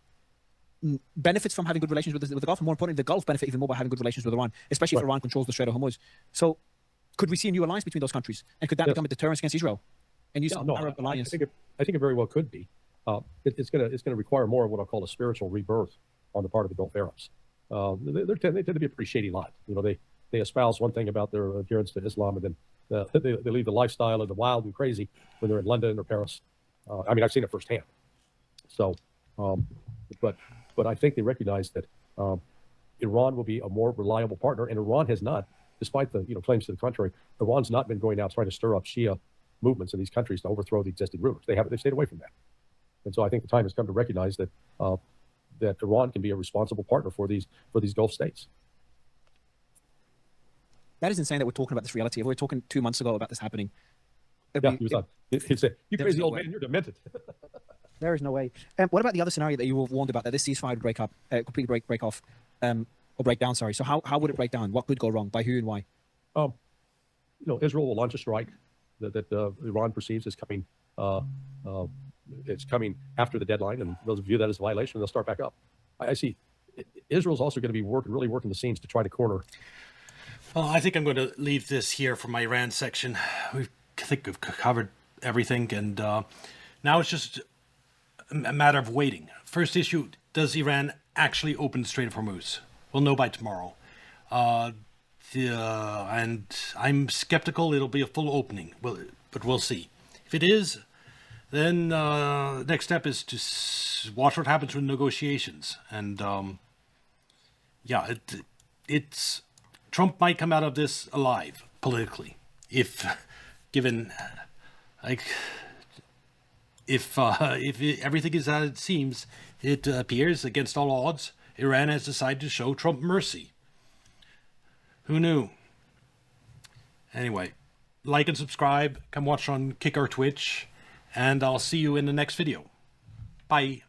benefits from having good relations with the Gulf, and more importantly, the Gulf benefit even more by having good relations with Iran, especially if Iran controls the Strait of Hormuz. So, could we see a new alliance between those countries, and could that become a deterrence against Israel? And use an Arab alliance? I think it very well could be. It's going to require more of what I'll call a spiritual rebirth on the part of the Gulf Arabs. They tend to be a pretty shady lot. You know, they espouse one thing about their adherence to Islam, and then they leave the lifestyle of the wild and crazy when they're in London or Paris. I mean, I've seen it firsthand. So, but I think they recognize that Iran will be a more reliable partner, and Iran has not, despite the claims to the contrary, Iran's not been going out trying to stir up Shia movements in these countries to overthrow the existing rulers. They've stayed away from that, and so I think the time has come to recognize that that Iran can be a responsible partner for these Gulf states. That is insane that we're talking about this reality. If we were talking 2 months ago about this happening, He said, "You crazy old man, you're demented." There is no way. What about the other scenario that you were warned about, that this ceasefire would break up, completely break off, or break down? Sorry. So how would it break down? What could go wrong? By who and why? Israel will launch a strike that Iran perceives as coming. It's coming after the deadline, and they'll view that as a violation, and they'll start back up. I see. Israel's also going to be really working the scenes to try to corner. Well, I think I'm going to leave this here for my Iran section. I think we've covered everything, and now it's just a matter of waiting. First issue, does Iran actually open the Strait of Hormuz? We'll know by tomorrow. And I'm skeptical it'll be a full opening, but we'll see. If it is, then next step is to watch what happens with negotiations. And it's Trump might come out of this alive politically, if given if everything is as it seems. It appears, against all odds, Iran has decided to show Trump mercy. Who knew? Anyway, like and subscribe. Come watch on Kick or Twitch, and I'll see you in the next video. Bye.